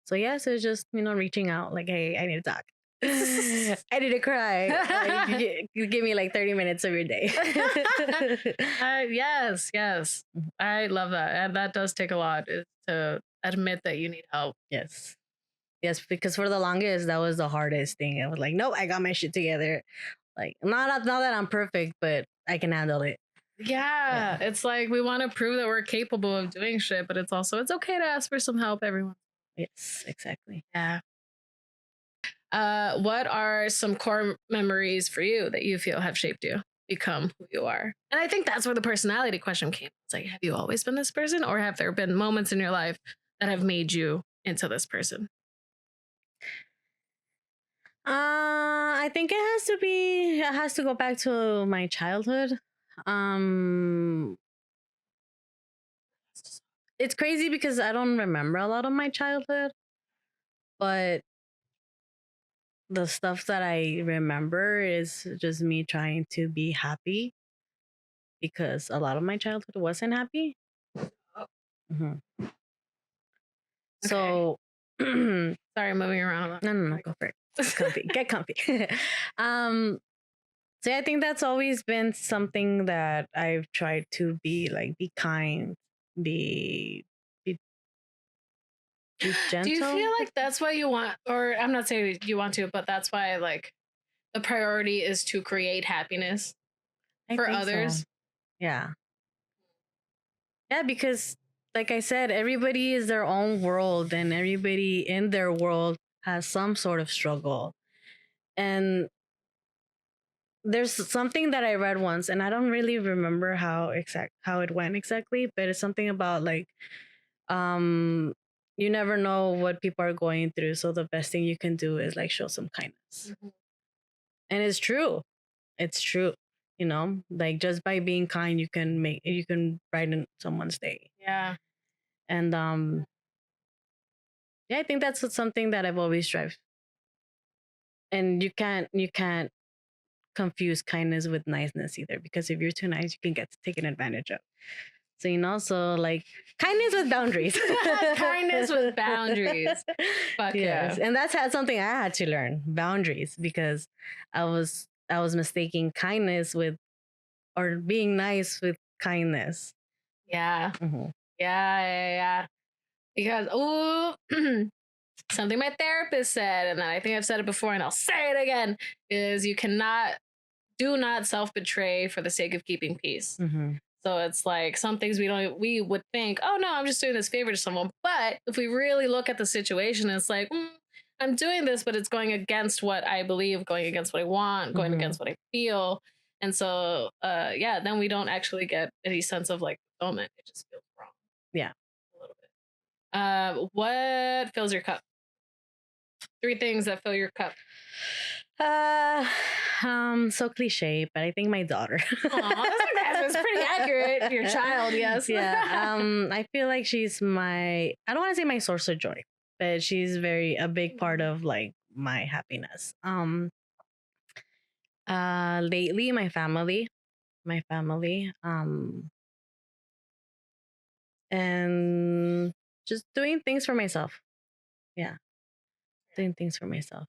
[SPEAKER 2] So yeah, so it's just, reaching out like, hey, I need to talk. I need to cry. Like, you give me like 30 minutes of your day.
[SPEAKER 1] Yes. I love that. And that does take a lot, to admit that you need help.
[SPEAKER 2] Yes, because for the longest, that was the hardest thing. I was like, nope, I got my shit together. Like, not that I'm perfect, but I can handle it.
[SPEAKER 1] Yeah. It's like we want to prove that we're capable of doing shit, but it's okay to ask for some help, everyone.
[SPEAKER 2] Yes, exactly.
[SPEAKER 1] Yeah. What are some core memories for you that you feel have shaped you, become who you are? And I think that's where the personality question came. It's like, have you always been this person, or have there been moments in your life that have made you into this person?
[SPEAKER 2] I think it has to go back to my childhood. Um, it's crazy because I don't remember a lot of my childhood, but the stuff that I remember is just me trying to be happy because a lot of my childhood wasn't happy.
[SPEAKER 1] Oh.
[SPEAKER 2] Mhm. So,
[SPEAKER 1] sorry, I'm moving around a lot.
[SPEAKER 2] No, go for it. It's comfy. Get comfy. So I think that's always been something that I've tried to be like, be kind, be be gentle.
[SPEAKER 1] Do you feel like that's why you want, or I'm not saying you want to, but that's why like the priority is to create happiness for others?
[SPEAKER 2] So. Yeah. Yeah, because like I said, everybody is their own world and everybody in their world has some sort of struggle. And there's something that I read once and I don't really remember how it went exactly, but it's something about like um you never know what people are going through, so the best thing you can do is like show some kindness. Mm-hmm. And it's true. It's true. You know, like just by being kind you can brighten someone's day.
[SPEAKER 1] Yeah.
[SPEAKER 2] And yeah, I think that's something that I've always strived. And you can't confuse kindness with niceness either, because if you're too nice you can get taken advantage of. So so like kindness with boundaries.
[SPEAKER 1] Kindness with boundaries. Fuck yes.
[SPEAKER 2] Yeah. And that's something I had to learn, boundaries, because I was mistaking kindness with, or being nice with kindness.
[SPEAKER 1] Yeah. Mm-hmm. Yeah. Because something my therapist said, and I think I've said it before and I'll say it again, is you do not self-betray for the sake of keeping peace. Mm-hmm. So it's like some things we would think, oh no, I'm just doing this favor to someone. But if we really look at the situation, it's like, I'm doing this, but it's going against what I believe, going against what I want, going against what I feel. And so, then we don't actually get any sense of like fulfillment. It just feels wrong.
[SPEAKER 2] Yeah.
[SPEAKER 1] A little bit. What fills your cup? 3 things that fill your cup.
[SPEAKER 2] So cliche, but I think my daughter.
[SPEAKER 1] That's pretty accurate. Your child, yes.
[SPEAKER 2] Yeah. I feel like she's I don't want to say my source of joy, but she's a big part of like my happiness. Lately my family, and just doing things for myself. Yeah. Doing things for myself.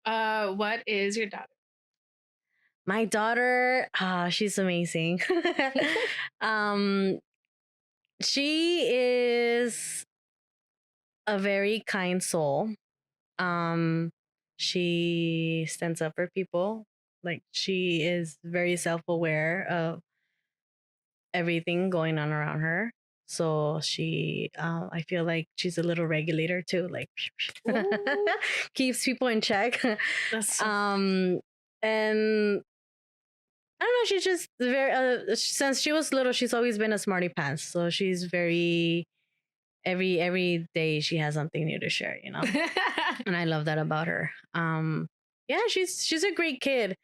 [SPEAKER 1] What is your daughter?
[SPEAKER 2] My daughter, she's amazing. She is a very kind soul. She stands up for people. Like, she is very self-aware of everything going on around her. So I feel like she's a little regulator too, like keeps people in check. That's so and I don't know, she's just very since she was little, she's always been a smarty pants. So she's very every day she has something new to share, and I love that about her. Yeah, she's a great kid,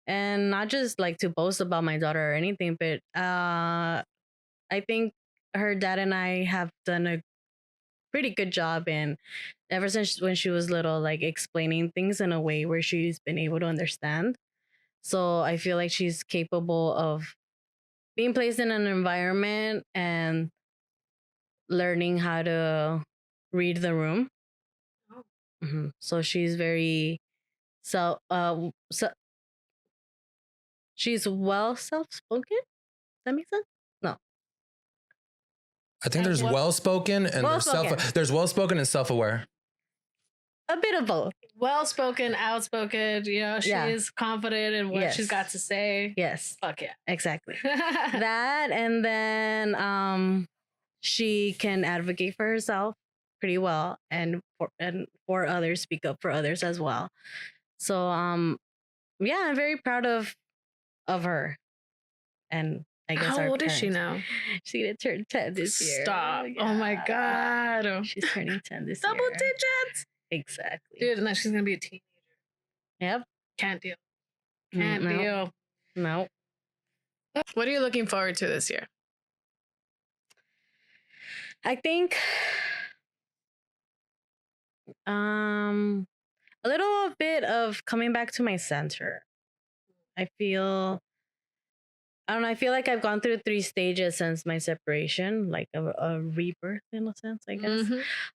[SPEAKER 2] and not just like to boast about my daughter or anything, but I think her dad and I have done a pretty good job in, ever since when she was little, like explaining things in a way where she's been able to understand. So I feel like she's capable of being placed in an environment and learning how to read the room. Oh. Mm-hmm. So she's very she's well self-spoken. Does that make sense? No.
[SPEAKER 3] I think there's well-spoken and there's well-spoken and self-aware.
[SPEAKER 2] A bit of both.
[SPEAKER 1] Well-spoken, outspoken, she's confident in what she's got to say.
[SPEAKER 2] Yes.
[SPEAKER 1] Fuck yeah.
[SPEAKER 2] Exactly. That, and then she can advocate for herself. pretty well, and for others, speak up for others as well. So yeah, I'm very proud of her, and I guess
[SPEAKER 1] how
[SPEAKER 2] our
[SPEAKER 1] old
[SPEAKER 2] parents.
[SPEAKER 1] is she now?
[SPEAKER 2] She gonna turn 10 this year.
[SPEAKER 1] Stop! Yeah. Oh my god,
[SPEAKER 2] she's turning 10 this
[SPEAKER 1] Double
[SPEAKER 2] year.
[SPEAKER 1] Double digits.
[SPEAKER 2] Exactly,
[SPEAKER 1] dude. And then she's gonna be a teenager.
[SPEAKER 2] Yep.
[SPEAKER 1] Can't deal. Can't deal.
[SPEAKER 2] No.
[SPEAKER 1] What are you looking forward to this year?
[SPEAKER 2] I think a little bit of coming back to my center. I don't know, I feel like I've gone through 3 stages since my separation, like a rebirth in a sense, I guess.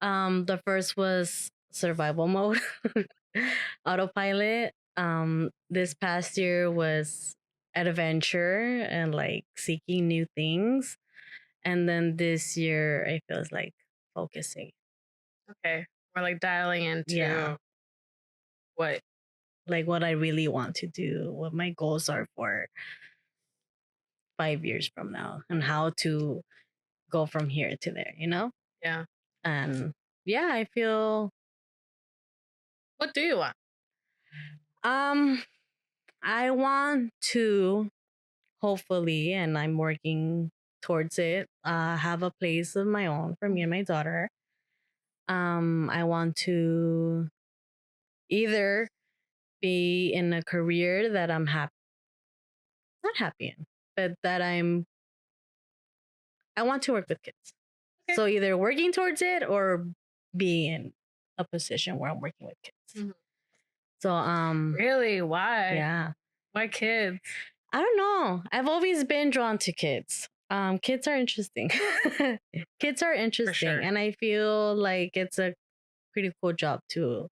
[SPEAKER 2] The first was survival mode, autopilot. This past year was adventure and like seeking new things. And then this year I feel like focusing.
[SPEAKER 1] Okay. Or like dialing into what
[SPEAKER 2] I really want to do, what my goals are for 5 years from now, and how to go from here to there,
[SPEAKER 1] Yeah.
[SPEAKER 2] And yeah, I feel.
[SPEAKER 1] What do you want?
[SPEAKER 2] I want to, hopefully, and I'm working towards it, have a place of my own for me and my daughter. I want to either be in a career that I'm not happy in, but that I want to work with kids. Okay. So either working towards it or be in a position where I'm working with kids. So
[SPEAKER 1] really, why?
[SPEAKER 2] Yeah.
[SPEAKER 1] Why kids?
[SPEAKER 2] I don't know. I've always been drawn to kids. Kids are interesting. Kids are interesting, sure. And I feel like it's a pretty cool job to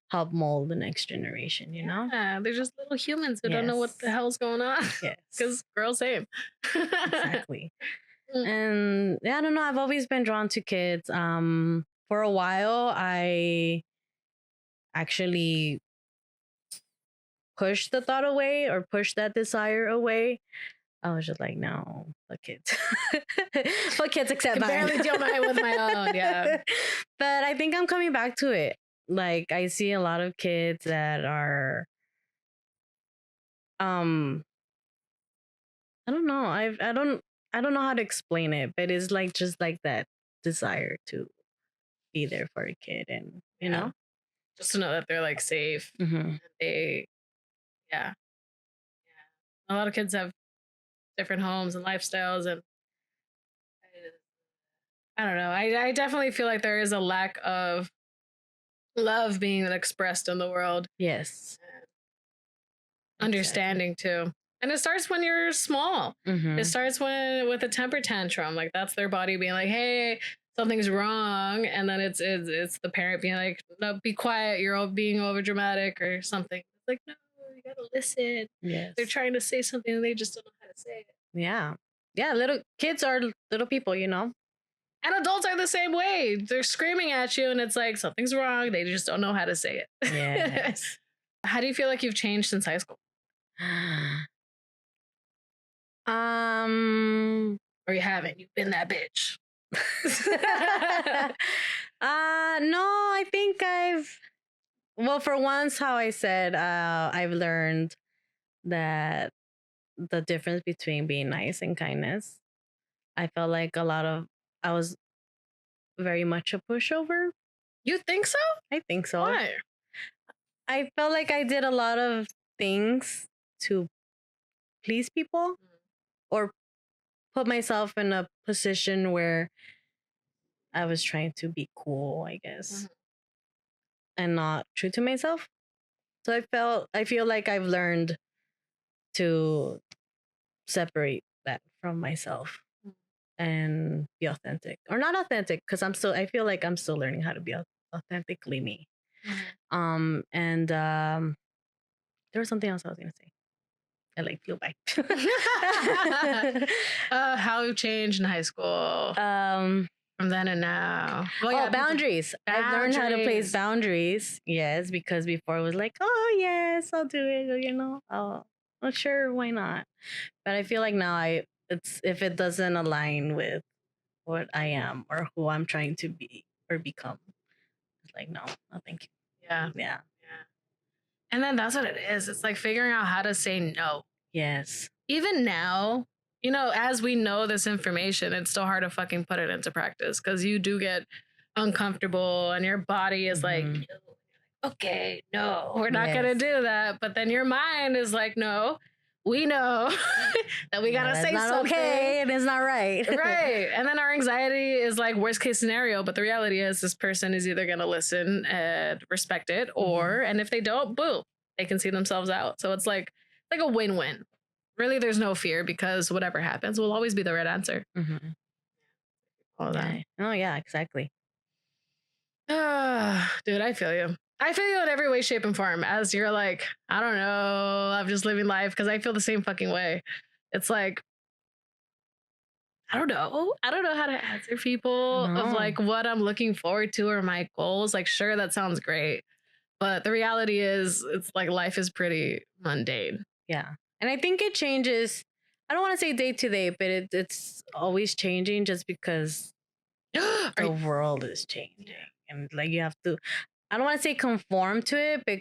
[SPEAKER 2] help mold the next generation, you know?
[SPEAKER 1] Yeah, they're just little humans who don't know what the hell's going on.
[SPEAKER 2] Yes.
[SPEAKER 1] Because girls same.
[SPEAKER 2] Exactly. And yeah, I don't know. I've always been drawn to kids. For a while, I actually pushed the thought away or pushed that desire away. I was just like, no, fuck kids. Fuck kids except mine.
[SPEAKER 1] I can barely deal with my own, yeah.
[SPEAKER 2] But I think I'm coming back to it. Like, I see a lot of kids that are, I don't know. I don't know how to explain it, but it's like just like that desire to be there for a kid, and you know,
[SPEAKER 1] just to know that they're like safe.
[SPEAKER 2] Mm-hmm.
[SPEAKER 1] Yeah. A lot of kids have different homes and lifestyles, and I don't know. I definitely feel like there is a lack of love being expressed in the world.
[SPEAKER 2] Yes.
[SPEAKER 1] Understanding too. And it starts when you're small. Mm-hmm. It starts with a temper tantrum. Like, that's their body being like, hey, something's wrong. And then it's the parent being like, no, be quiet. You're all being over dramatic or something. It's like, no, you gotta listen.
[SPEAKER 2] Yes.
[SPEAKER 1] They're trying to say something and they just don't know how to say it.
[SPEAKER 2] Yeah. Yeah. Little kids are little people, you know?
[SPEAKER 1] And adults are the same way. They're screaming at you and it's like, something's wrong. They just don't know how to say it.
[SPEAKER 2] Yes.
[SPEAKER 1] How do you feel like you've changed since high school? Or you haven't? You've been that bitch.
[SPEAKER 2] No, I think for once, how I said, I've learned that the difference between being nice and kindness. I felt like I was very much a pushover.
[SPEAKER 1] You think so?
[SPEAKER 2] I think so.
[SPEAKER 1] Why?
[SPEAKER 2] I felt like I did a lot of things to please people or put myself in a position where I was trying to be cool, I guess, and not true to myself. So I feel like I've learned to separate that from myself and be authentic, or not authentic, because I feel like I'm still learning how to be authentically me. And there was something else I was gonna say. I like feel bad.
[SPEAKER 1] How you changed in high school? From then and now.
[SPEAKER 2] Well, yeah, boundaries. I've learned how to place boundaries. Yes, because before it was like, oh yes, I'll do it. Or, you know, well, sure, why not? But I feel like now if it doesn't align with what I am or who I'm trying to be or become. It's like, no, thank you.
[SPEAKER 1] Yeah.
[SPEAKER 2] Yeah.
[SPEAKER 1] And then that's what it is. It's like figuring out how to say no.
[SPEAKER 2] Yes.
[SPEAKER 1] Even now, as we know this information, it's still hard to fucking put it into practice because you do get uncomfortable and your body is like, okay, no, we're not going to do that. But then your mind is like, no, we know that we got to say something.
[SPEAKER 2] Okay, and it's not right.
[SPEAKER 1] Right. And then our anxiety is like worst case scenario. But the reality is this person is either going to listen and respect it or, and if they don't, boo, they can see themselves out. So it's like a win-win. Really, there's no fear because whatever happens will always be the right answer. All that.
[SPEAKER 2] Oh, yeah, exactly.
[SPEAKER 1] Dude, I feel you. I feel you in every way, shape, and form. As you're like, I don't know, I'm just living life because I feel the same fucking way. It's like, I don't know how to answer people of like what I'm looking forward to or my goals. Like, sure, that sounds great. But the reality is, it's like life is pretty mundane.
[SPEAKER 2] Yeah. And I think it changes. I don't want to say day to day, but it's always changing just because the world is changing. And like you have to, I don't want to say conform to it, but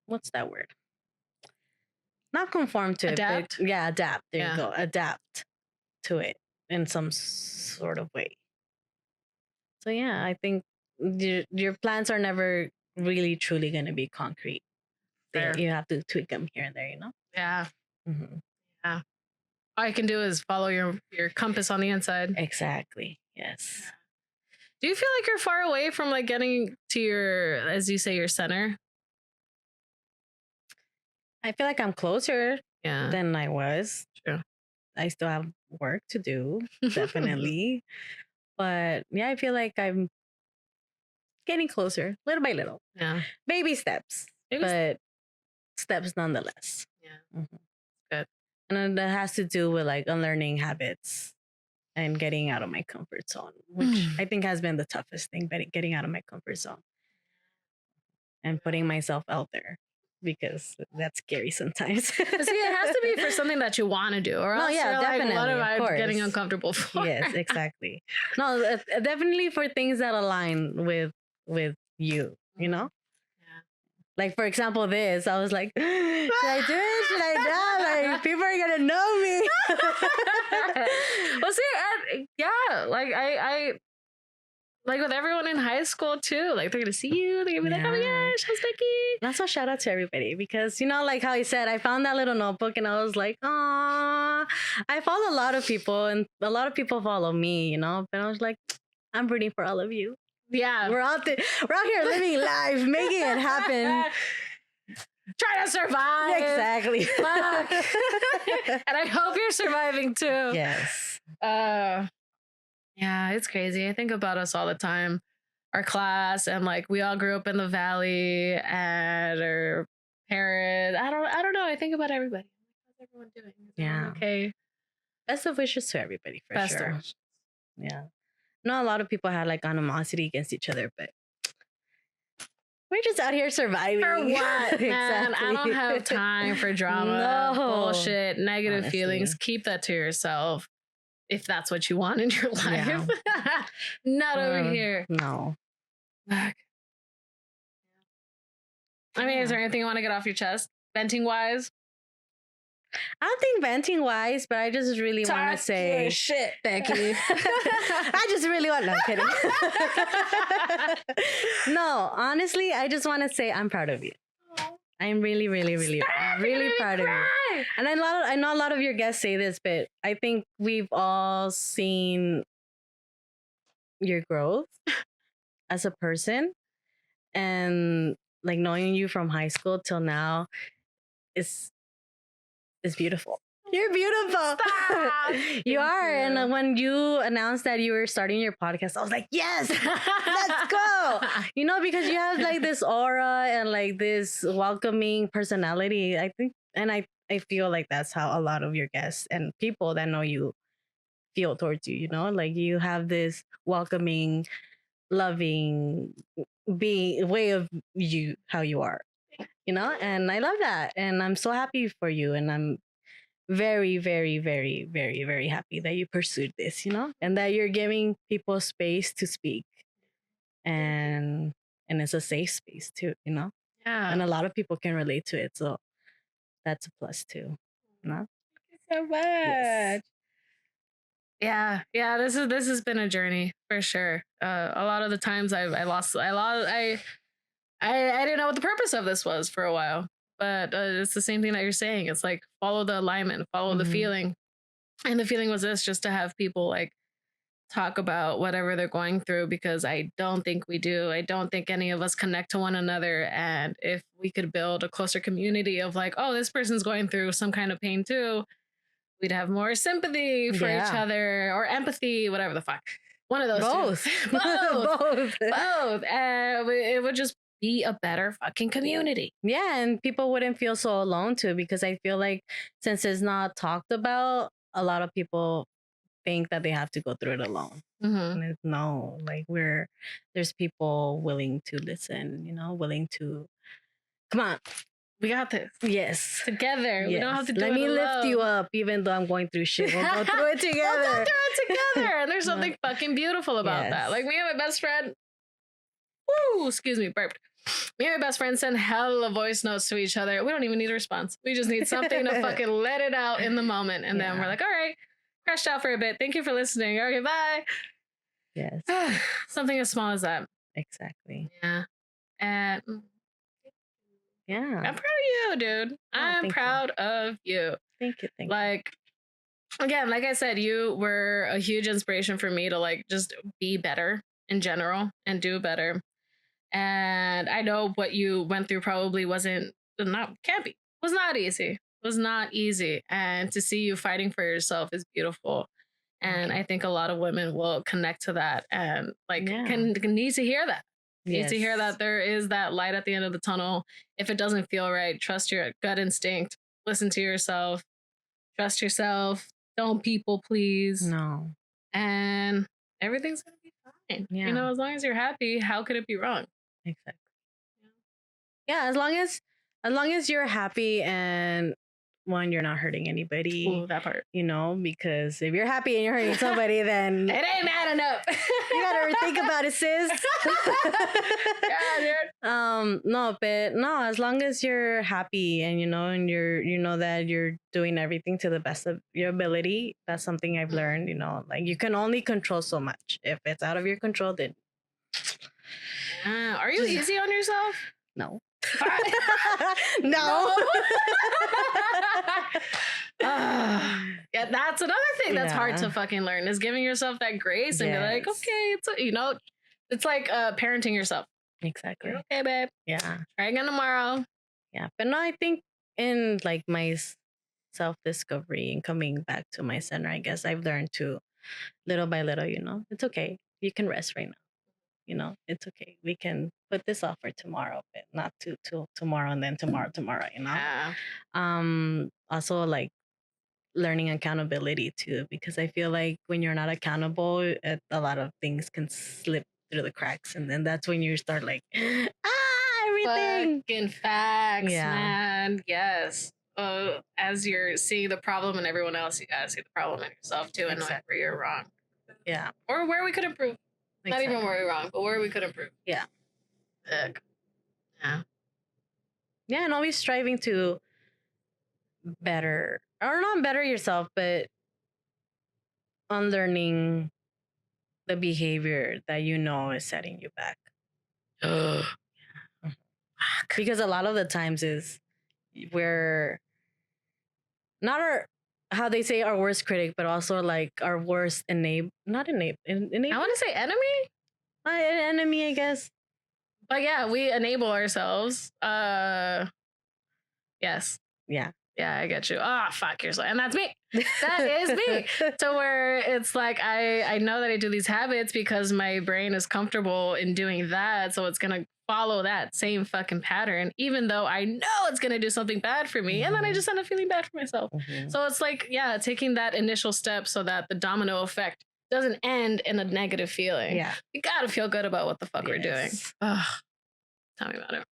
[SPEAKER 2] what's that word? Not conform to
[SPEAKER 1] adapt?
[SPEAKER 2] it. But yeah, adapt. There you go. Adapt to it in some sort of way. So yeah, I think your plans are never really truly going to be concrete. You have to tweak them here and there,
[SPEAKER 1] Yeah. Yeah. All I can do is follow your compass on the inside.
[SPEAKER 2] Exactly. Yes.
[SPEAKER 1] Yeah. Do you feel like you're far away from like getting to your, as you say, your center?
[SPEAKER 2] I feel like I'm closer than I was.
[SPEAKER 1] True.
[SPEAKER 2] I still have work to do, definitely. But yeah, I feel like I'm getting closer little by little.
[SPEAKER 1] Yeah.
[SPEAKER 2] Baby steps. But steps nonetheless.
[SPEAKER 1] Yeah. Good.
[SPEAKER 2] And then that has to do with like unlearning habits and getting out of my comfort zone, which I think has been the toughest thing, but getting out of my comfort zone and putting myself out there because that's scary sometimes.
[SPEAKER 1] See, it has to be for something that you want to do, or else definitely. Like, what am I getting uncomfortable for?
[SPEAKER 2] Yes, exactly. No, definitely for things that align with you, Like, for example, this, I was like, should I do it? Should I not? Like, people are going to know me.
[SPEAKER 1] Well, see, yeah, like, I like with everyone in high school, too. Like, they're going to see you. They're going to be like, oh my gosh, how's Becky?
[SPEAKER 2] That's why shout out to everybody. Because, like how he said, I found that little notebook and I was like, aw. I follow a lot of people and a lot of people follow me, But I was like, I'm rooting for all of you.
[SPEAKER 1] Yeah.
[SPEAKER 2] We're out here living life, making it happen.
[SPEAKER 1] Trying to survive.
[SPEAKER 2] Exactly.
[SPEAKER 1] Fuck. And I hope you're surviving too.
[SPEAKER 2] Yes.
[SPEAKER 1] Yeah, it's crazy. I think about us all the time. Our class and like we all grew up in the valley and our parents. I don't know. I think about everybody. How's everyone doing?
[SPEAKER 2] Yeah.
[SPEAKER 1] Okay.
[SPEAKER 2] Best of wishes to everybody for
[SPEAKER 1] Best
[SPEAKER 2] sure.
[SPEAKER 1] Of wishes.
[SPEAKER 2] Yeah. No, a lot of people had like animosity against each other, but we're just out here surviving.
[SPEAKER 1] For what,
[SPEAKER 2] exactly.
[SPEAKER 1] man? I don't have time for drama, bullshit, negative feelings. Keep that to yourself if that's what you want in your life. Yeah. Not over here.
[SPEAKER 2] No.
[SPEAKER 1] Fuck. I mean, is there anything you want to get off your chest, venting wise?
[SPEAKER 2] I don't think venting wise, but I just really want to say
[SPEAKER 1] shit, Becky.
[SPEAKER 2] I just really want. No, I'm kidding. No, honestly, I just want to say I'm proud of you. I'm really, really, really, really proud of you. And I know a lot of your guests say this, but I think we've all seen your growth as a person, and like knowing you from high school till now is beautiful. You're beautiful. You are. And when you announced that you were starting your podcast, I was like, yes, let's go. Because you have like this aura and like this welcoming personality. I think, and I feel like that's how a lot of your guests and people that know you feel towards you, like you have this welcoming, loving way of you, how you are. And I love that. And I'm so happy for you. And very, very, very, very, very happy that you pursued this, and that you're giving people space to speak, and it's a safe space too,
[SPEAKER 1] Yeah.
[SPEAKER 2] And a lot of people can relate to it, so that's a plus too.
[SPEAKER 1] Thank you so much. Yes. Yeah. This has been a journey for sure. A lot of the times I didn't know what the purpose of this was for a while, but it's the same thing that you're saying. It's like follow the alignment, follow the feeling, and the feeling was this, just to have people like talk about whatever they're going through, because I don't think we do. I don't think any of us connect to one another. And if we could build a closer community of like, oh, this person's going through some kind of pain too, we'd have more sympathy for each other, or empathy, whatever the fuck. One of those
[SPEAKER 2] both.
[SPEAKER 1] two. Both. It would just be a better fucking community.
[SPEAKER 2] Yeah, and people wouldn't feel so alone too, because I feel like since it's not talked about, a lot of people think that they have to go through it alone. And no, like there's people willing to listen, willing to come on.
[SPEAKER 1] We got this.
[SPEAKER 2] Yes.
[SPEAKER 1] Together. Yes. We don't have to do
[SPEAKER 2] Let
[SPEAKER 1] it
[SPEAKER 2] me
[SPEAKER 1] alone.
[SPEAKER 2] Lift you up, even though I'm going through shit. We'll go through it together.
[SPEAKER 1] We'll go through it together. And there's something fucking beautiful about that. Like me and my best friend. Woo! Excuse me, burped. Me and my best friend send hella voice notes to each other. We don't even need a response. We just need something to fucking let it out in the moment. And then we're like, all right, crashed out for a bit. Thank you for listening. Okay, bye.
[SPEAKER 2] Yes.
[SPEAKER 1] Something as small as that.
[SPEAKER 2] Exactly.
[SPEAKER 1] Yeah. And
[SPEAKER 2] yeah.
[SPEAKER 1] I'm proud of you, dude. I'm proud of you.
[SPEAKER 2] Thank you.
[SPEAKER 1] Like, again, like I said, you were a huge inspiration for me to like just be better in general and do better. And I know what you went through probably was not easy. Was not easy. And to see you fighting for yourself is beautiful. And I think a lot of women will connect to that and like can need to hear that. Need to hear that there is that light at the end of the tunnel. If it doesn't feel right, trust your gut instinct. Listen to yourself. Trust yourself. Don't people please.
[SPEAKER 2] No.
[SPEAKER 1] And everything's going to be fine. Yeah. As long as you're happy, how could it be wrong?
[SPEAKER 2] Exactly. Yeah, as long as you're happy and one, you're not hurting anybody.
[SPEAKER 1] Ooh, that part.
[SPEAKER 2] Because if you're happy and you're hurting somebody, then
[SPEAKER 1] it ain't adding up.
[SPEAKER 2] You gotta think about it, sis.
[SPEAKER 1] Yeah, dude.
[SPEAKER 2] No, as long as you're happy and and you're that you're doing everything to the best of your ability, that's something I've learned. Like you can only control so much. If it's out of your control, then
[SPEAKER 1] are you easy on yourself?
[SPEAKER 2] No.
[SPEAKER 1] No. Yeah, that's another thing that's hard to fucking learn, is giving yourself that grace and be like, okay, it's like parenting yourself.
[SPEAKER 2] Exactly.
[SPEAKER 1] You're okay, babe.
[SPEAKER 2] Yeah.
[SPEAKER 1] Try again tomorrow.
[SPEAKER 2] Yeah. But no, I think in like my self-discovery and coming back to my center, I guess I've learned to little by little, it's okay. You can rest right now. It's okay. We can put this off for tomorrow, but not till tomorrow and then tomorrow.
[SPEAKER 1] Yeah.
[SPEAKER 2] Also like learning accountability too, because I feel like when you're not accountable, a lot of things can slip through the cracks, and then that's when you start like, everything.
[SPEAKER 1] Fucking facts, man. Yes. As you're seeing the problem in everyone else, you gotta see the problem in yourself too, and know where you're wrong.
[SPEAKER 2] Yeah.
[SPEAKER 1] Or where we could improve. Not even where we're wrong, but where we could improve.
[SPEAKER 2] Yeah.
[SPEAKER 1] Yeah.
[SPEAKER 2] Yeah, and always striving to better, or not better yourself, but unlearning the behavior that is setting you back. Because a lot of the times is we're not how they say our worst critic, but also like our worst enabler. I
[SPEAKER 1] want to say enemy.
[SPEAKER 2] Enemy, I guess.
[SPEAKER 1] But yeah, we enable ourselves. Yes.
[SPEAKER 2] Yeah.
[SPEAKER 1] Yeah, I get you. Oh, fuck yourself. And that's me. That is me. So where it's like, I know that I do these habits because my brain is comfortable in doing that. So it's going to follow that same fucking pattern, even though I know it's going to do something bad for me. And then I just end up feeling bad for myself. So it's like, yeah, taking that initial step so that the domino effect doesn't end in a negative feeling.
[SPEAKER 2] Yeah.
[SPEAKER 1] We got to feel good about what the fuck we're doing. Ugh. Tell me about it.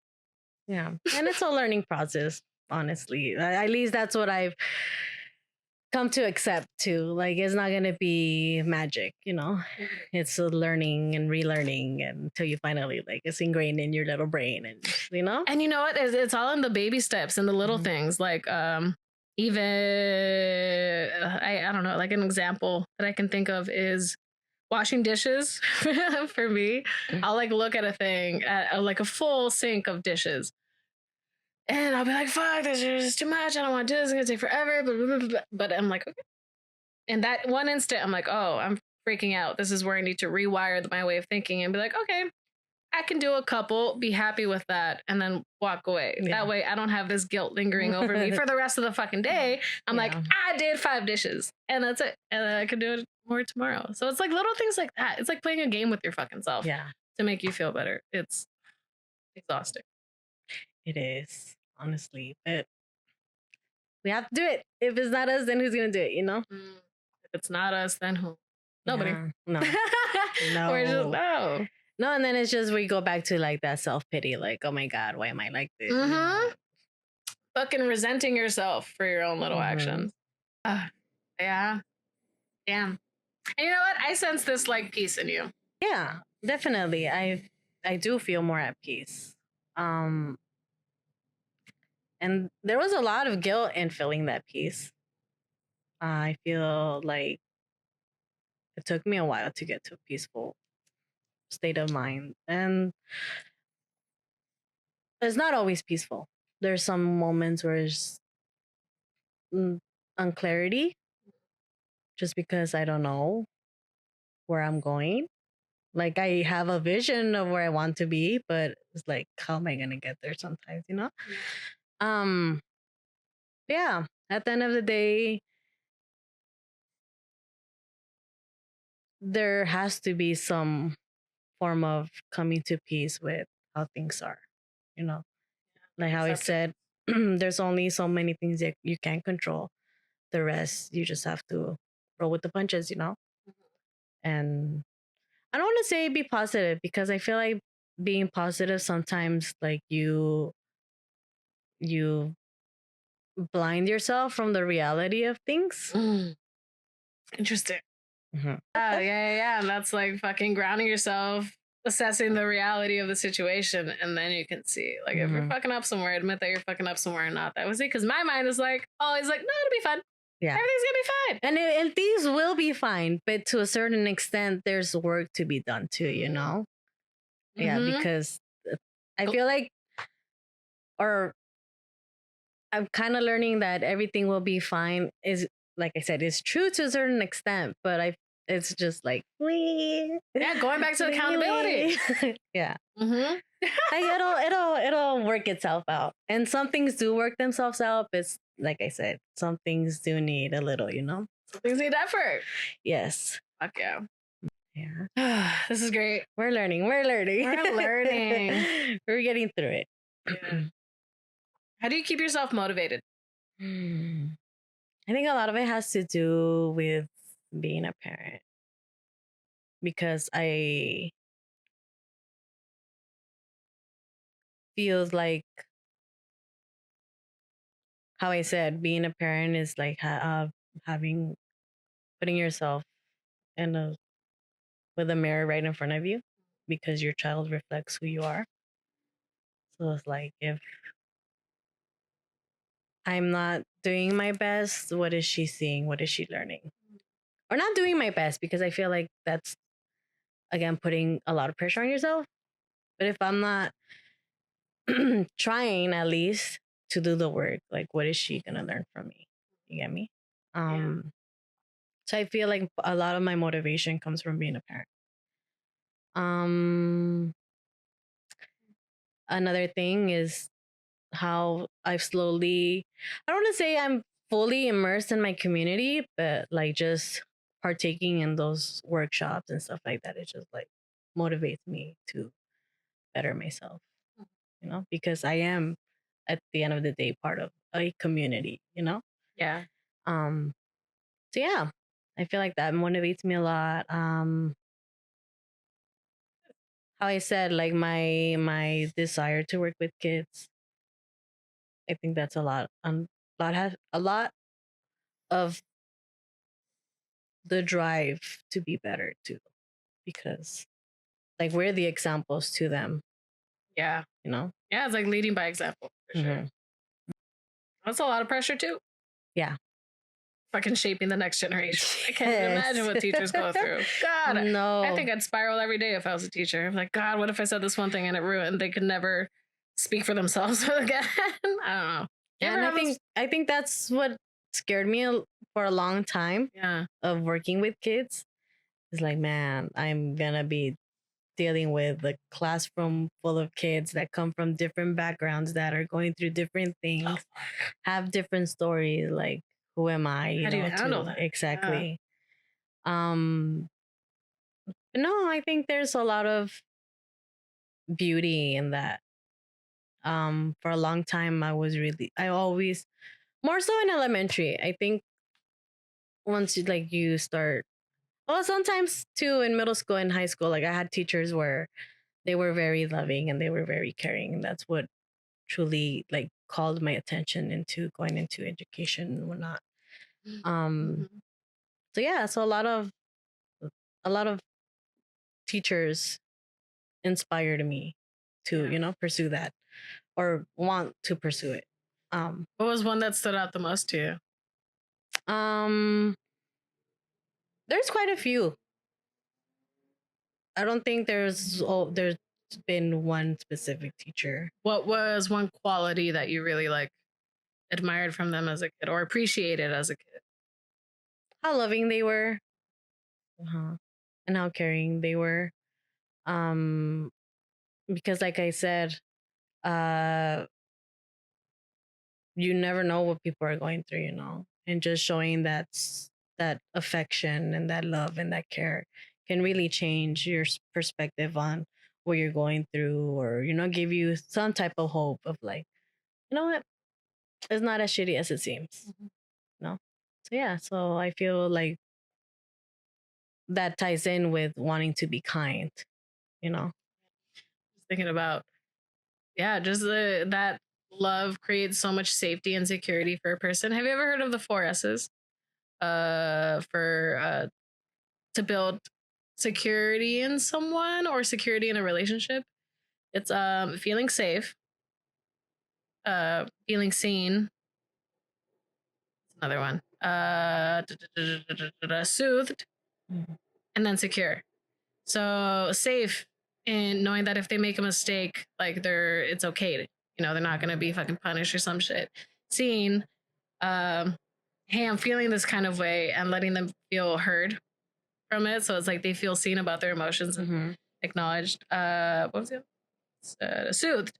[SPEAKER 2] Yeah. And it's a learning process. Honestly, at least that's what I've come to accept too. Like it's not gonna be magic, you know. It's a learning and relearning until you finally like it's ingrained in your little brain, and you know.
[SPEAKER 1] And you know what? It's all in the baby steps and the little things. Like even I don't know. Like an example that I can think of is washing dishes. For me, I'll like look at a thing at like a full sink of dishes. And I'll be like, fuck, this is too much. I don't want to do this. It's going to take forever. But I'm like, okay. In that one instant, I'm like, oh, I'm freaking out. This is where I need to rewire my way of thinking and be like, okay, I can do a couple, be happy with that, and then walk away. Yeah. That way I don't have this guilt lingering over me for the rest of the fucking day. I'm like, I did 5 dishes and that's it. And then I can do it more tomorrow. So it's like little things like that. It's like playing a game with your fucking self to make you feel better. It's exhausting.
[SPEAKER 2] It is, honestly. But we have to do it. If it's not us, then who's going to do it, you know?
[SPEAKER 1] If it's not us, then who? Nobody.
[SPEAKER 2] Yeah, no.
[SPEAKER 1] No. We're just, no.
[SPEAKER 2] No, and then it's just we go back to like that self-pity, like, oh my God, why am I like this?
[SPEAKER 1] Fucking resenting yourself for your own little actions. Yeah. Damn. And you know what? I sense this like peace in you.
[SPEAKER 2] Yeah, definitely. I do feel more at peace. And there was a lot of guilt in feeling that peace. I feel like it took me a while to get to a peaceful state of mind. And it's not always peaceful. There's some moments where it's unclarity just because I don't know where I'm going. Like I have a vision of where I want to be, but it's like, how am I gonna get there sometimes, you know? Yeah. At the end of the day, there has to be some form of coming to peace with how things are, you know? Like how I said, there's only so many things that you can control. The rest, you just have to roll with the punches, you know? And I don't want to say be positive because I feel like being positive sometimes like you blind yourself from the reality of things.
[SPEAKER 1] Interesting. Yeah. And that's like fucking grounding yourself, assessing the reality of the situation, and then you can see like if you're fucking up somewhere, admit that you're fucking up somewhere and not that was it. Because my mind is like always like, no, it'll be fun. Yeah, everything's gonna be fine,
[SPEAKER 2] and things will be fine, but to a certain extent, there's work to be done too. You know, yeah, because I feel like, or I'm kind of learning that everything will be fine. Is like I said, it's true to a certain extent, but it's just like
[SPEAKER 1] going back to accountability.
[SPEAKER 2] Yeah. Like it'll work itself out, and some things do work themselves out. It's like I said, some things do need a little, you know.
[SPEAKER 1] Some things need effort.
[SPEAKER 2] Yes.
[SPEAKER 1] Fuck yeah.
[SPEAKER 2] Yeah.
[SPEAKER 1] This is great.
[SPEAKER 2] We're learning.
[SPEAKER 1] We're learning.
[SPEAKER 2] We're getting through it.
[SPEAKER 1] Yeah. How do you keep yourself motivated?
[SPEAKER 2] I think a lot of it has to do with being a parent, because I feels like how I said, being a parent is like putting yourself with a mirror right in front of you, because your child reflects who you are. So it's like, if I'm not doing my best, what is she seeing? What is she learning? Or not doing my best, because I feel like that's, again, putting a lot of pressure on yourself. But if I'm not trying at least to do the work, like what is she gonna learn from me? You get me? So I feel like a lot of my motivation comes from being a parent. Another thing is how I've slowly, I don't want to say I'm fully immersed in my community, but like just partaking in those workshops and stuff like that, it just like motivates me to better myself, you know, because I am at the end of the day part of a community, you know?
[SPEAKER 1] Yeah.
[SPEAKER 2] So yeah, I feel like that motivates me a lot. How I said, like my desire to work with kids, I think that's a lot. A lot of the drive to be better too, because like we're the examples to them.
[SPEAKER 1] Yeah. Yeah, it's like leading by example for sure. That's a lot of pressure too.
[SPEAKER 2] Yeah.
[SPEAKER 1] Fucking shaping the next generation. I can't even imagine what teachers go through. God,
[SPEAKER 2] no.
[SPEAKER 1] I think I'd spiral every day if I was a teacher. I'm like, God, what if I said this one thing and it ruined? They could never speak for themselves again. I don't know.
[SPEAKER 2] Yeah, and I think that's what scared me for a long time.
[SPEAKER 1] Yeah.
[SPEAKER 2] Of working with kids. It's like, man, I'm gonna be dealing with a classroom full of kids that come from different backgrounds, that are going through different things, have different stories. Like, who am I?
[SPEAKER 1] How do you handle that?
[SPEAKER 2] Exactly. Yeah. No, I think there's a lot of beauty in that. For a long time, I always, more so in elementary. I think once you start, well, sometimes too in middle school and high school, like I had teachers where they were very loving and they were very caring, and that's what truly like called my attention into going into education and whatnot. So yeah, so a lot of teachers inspired me to pursue that, or want to pursue it.
[SPEAKER 1] What was one that stood out the most to you?
[SPEAKER 2] There's quite a few. I don't think there's been one specific teacher.
[SPEAKER 1] What was one quality that you really like admired from them as a kid, or appreciated as a kid?
[SPEAKER 2] How loving they were, and how caring they were. Because like I said, you never know what people are going through, and just showing that affection and that love and that care can really change your perspective on what you're going through, or give you some type of hope of like, you know what, it's not as shitty as it seems. No. So yeah, so I feel like that ties in with wanting to be kind.
[SPEAKER 1] Just thinking about, yeah, just that love creates so much safety and security for a person. Have you ever heard of the 4 S's? For to build security in someone or security in a relationship. It's feeling safe, feeling seen. Another one. Soothed, and then secure. So safe in knowing that if they make a mistake, like it's okay to, they're not gonna be fucking punished or some shit. Seen, hey, I'm feeling this kind of way, and letting them feel heard from it. So it's like they feel seen about their emotions and acknowledged. What was it? Soothed.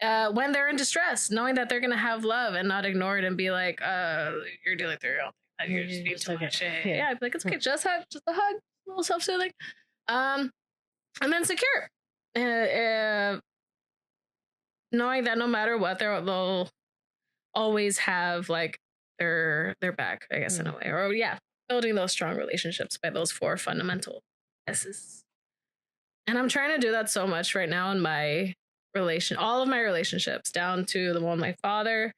[SPEAKER 1] When they're in distress, knowing that they're gonna have love and not ignore it and be like, you're dealing through your own thing. And you're just being too much. Yeah, I'd be like, it's okay, just a hug, a little self-soothing. And then secure. Knowing that no matter what, they'll always have like their back, I guess, in a way. Or yeah, building those strong relationships by those 4 fundamental S's. And I'm trying to do that so much right now in my all of my relationships, down to the one with my father,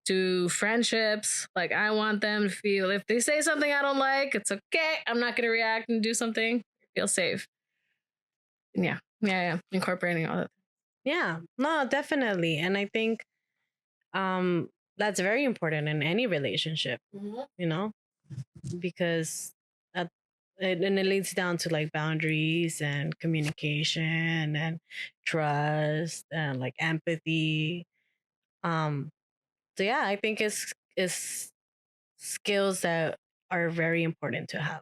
[SPEAKER 1] to friendships. Like, I want them to feel, if they say something I don't like, it's okay. I'm not going to react and do something. Feel safe. Yeah. Incorporating all that.
[SPEAKER 2] Yeah, no, definitely. And I think that's very important in any relationship, because it leads down to like boundaries and communication and trust and like empathy. So yeah, I think it's skills that are very important to have,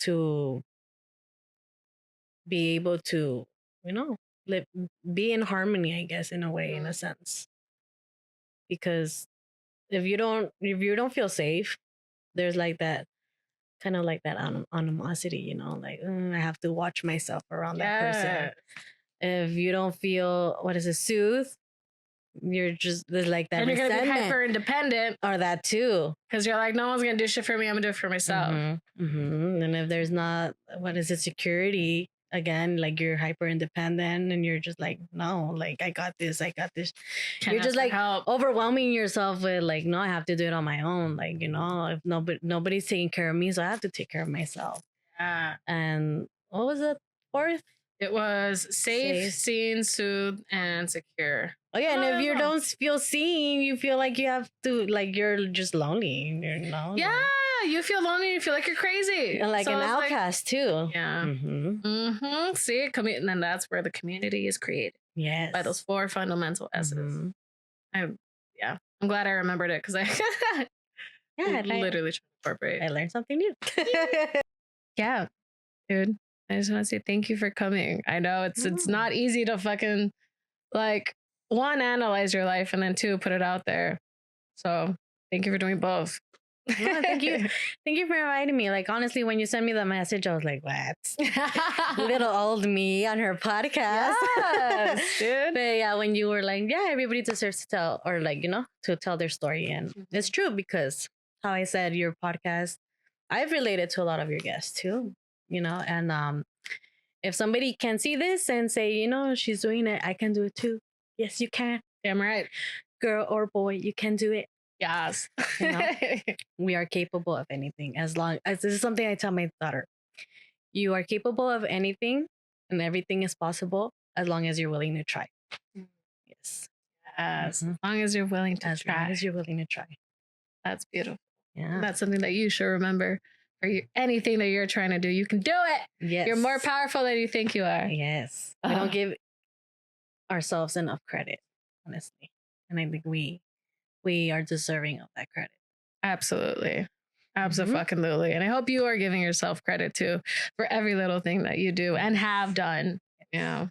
[SPEAKER 2] to be able to, live, be in harmony, I guess, in a way, in a sense. Because if you don't feel safe, there's like that kind of like that animosity, like I have to watch myself around that person. If you don't feel, what is it, soothe, you're just, there's like that,
[SPEAKER 1] and you're gonna be hyper independent,
[SPEAKER 2] or that too,
[SPEAKER 1] because you're like, no one's gonna do shit for me, I'm gonna do it for myself.
[SPEAKER 2] And if there's not, what is it, security, again, like you're hyper independent and you're just like, no, like I got this.
[SPEAKER 1] Can't
[SPEAKER 2] You're just
[SPEAKER 1] ask for
[SPEAKER 2] like
[SPEAKER 1] help.
[SPEAKER 2] overwhelming yourself with like, no, I have to do it on my own. Like, if nobody's taking care of me, so I have to take care of myself.
[SPEAKER 1] Yeah.
[SPEAKER 2] And what was the fourth?
[SPEAKER 1] It was safe, seen, soothed, and secure.
[SPEAKER 2] Oh yeah, and if you don't feel seen, you feel like you have to, like you're just lonely.
[SPEAKER 1] Yeah, you feel lonely. You feel like you're crazy,
[SPEAKER 2] and like an outcast too.
[SPEAKER 1] Yeah. See, and then that's where the community is created.
[SPEAKER 2] Yes,
[SPEAKER 1] by those 4 fundamental S's. I'm glad I remembered it because I literally trying to incorporate.
[SPEAKER 2] I learned something new.
[SPEAKER 1] Yeah, dude. I just want to say thank you for coming. I know it's not easy to fucking like 1, analyze your life and then 2, put it out there. So thank you for doing both.
[SPEAKER 2] No, thank you for inviting me. Like honestly, when you sent me the message, I was like, what? Little old me on her podcast.
[SPEAKER 1] Yes, dude.
[SPEAKER 2] But yeah, when you were like, yeah, everybody deserves to tell, or like, to tell their story. And it's true because how I said your podcast, I've related to a lot of your guests too, and if somebody can see this and say, she's doing it, I can do it too. Yes, you can.
[SPEAKER 1] Damn right.
[SPEAKER 2] Girl or boy, you can do it.
[SPEAKER 1] Yes.
[SPEAKER 2] We are capable of anything as long as this is something I tell my daughter. You are capable of anything and everything is possible as long as you're willing to try. Yes.
[SPEAKER 1] As long as you're willing to try.
[SPEAKER 2] As long as you're willing to try.
[SPEAKER 1] That's beautiful.
[SPEAKER 2] Yeah.
[SPEAKER 1] That's something that you should remember. For anything that you're trying to do, you can do it.
[SPEAKER 2] Yes.
[SPEAKER 1] You're more powerful than you think you are.
[SPEAKER 2] Yes. We don't give ourselves enough credit, honestly. And I think we are deserving of that credit.
[SPEAKER 1] Absolutely. Absolutely. And I hope you are giving yourself credit too for every little thing that you do and have done. Yeah,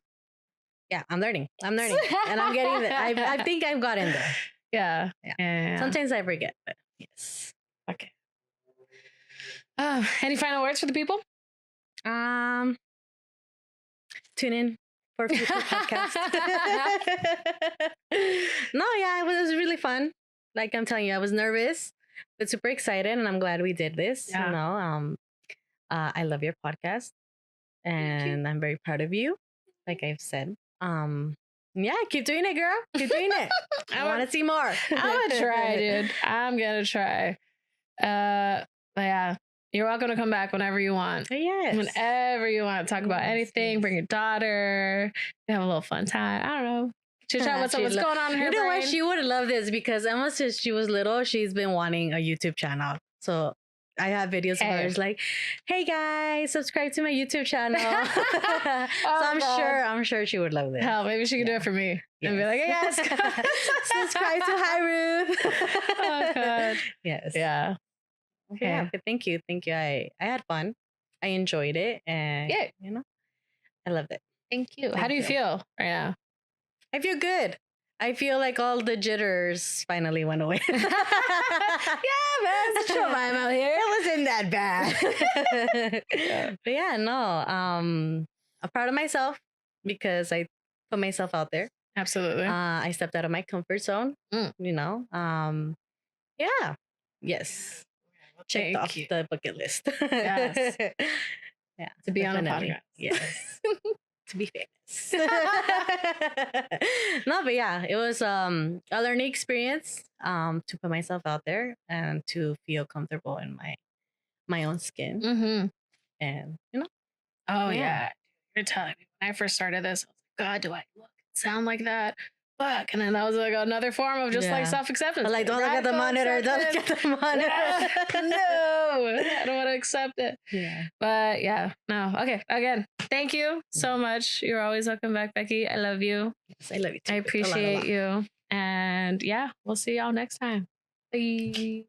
[SPEAKER 1] I'm learning. And I'm getting there. I think I've gotten there. Yeah. Sometimes I forget, but yes. Okay. Any final words for the people? Tune in for future podcasts. No, yeah, it was really fun. Like I'm telling you, I was nervous, but super excited, and I'm glad we did this. Yeah. I love your podcast, and I'm very proud of you. Like I've said, yeah, keep doing it, girl. Keep doing it. I want to see more. I'm gonna try, dude. I'm gonna try. But yeah, you're welcome to come back whenever you want. Yes. Whenever you want to talk about anything, bring your daughter, have a little fun time. I don't know. What's going on in her brain? You know what? She would love this because Emma, since she was little, she's been wanting a YouTube channel. So I have videos of hers like, hey guys, subscribe to my YouTube channel. I'm sure she would love this. Hell, maybe she could do it for me. Yes. And be like, hey guys, subscribe to Hi Ruth. Oh god. Yes. Yeah. Okay. Yeah, but thank you. I had fun. I enjoyed it. And I loved it. Thank you. How do you feel right now? I feel good. I feel like all the jitters finally went away. Yeah, man. It's a chill vibe out here. It wasn't that bad. But yeah, no. I'm proud of myself because I put myself out there. Absolutely. I stepped out of my comfort zone. Yeah. Yes. Checked off the bucket list. Yes. Yeah. To be definitely on a podcast. Yes. To be famous. No, but yeah, it was a learning experience to put myself out there and to feel comfortable in my own skin. Mm-hmm. And oh yeah. You're telling me when I first started this, I was like, God, do I look and sound like that? Fuck. And then that was like another form of just like self-acceptance. Like, don't look at the monitor. Don't look at the monitor. No, I don't want to accept it. Yeah. But yeah, no. Okay. Again, thank you so much. You're always welcome back, Becky. I love you. Yes, I love you too. I appreciate you. And yeah, we'll see y'all next time. Bye.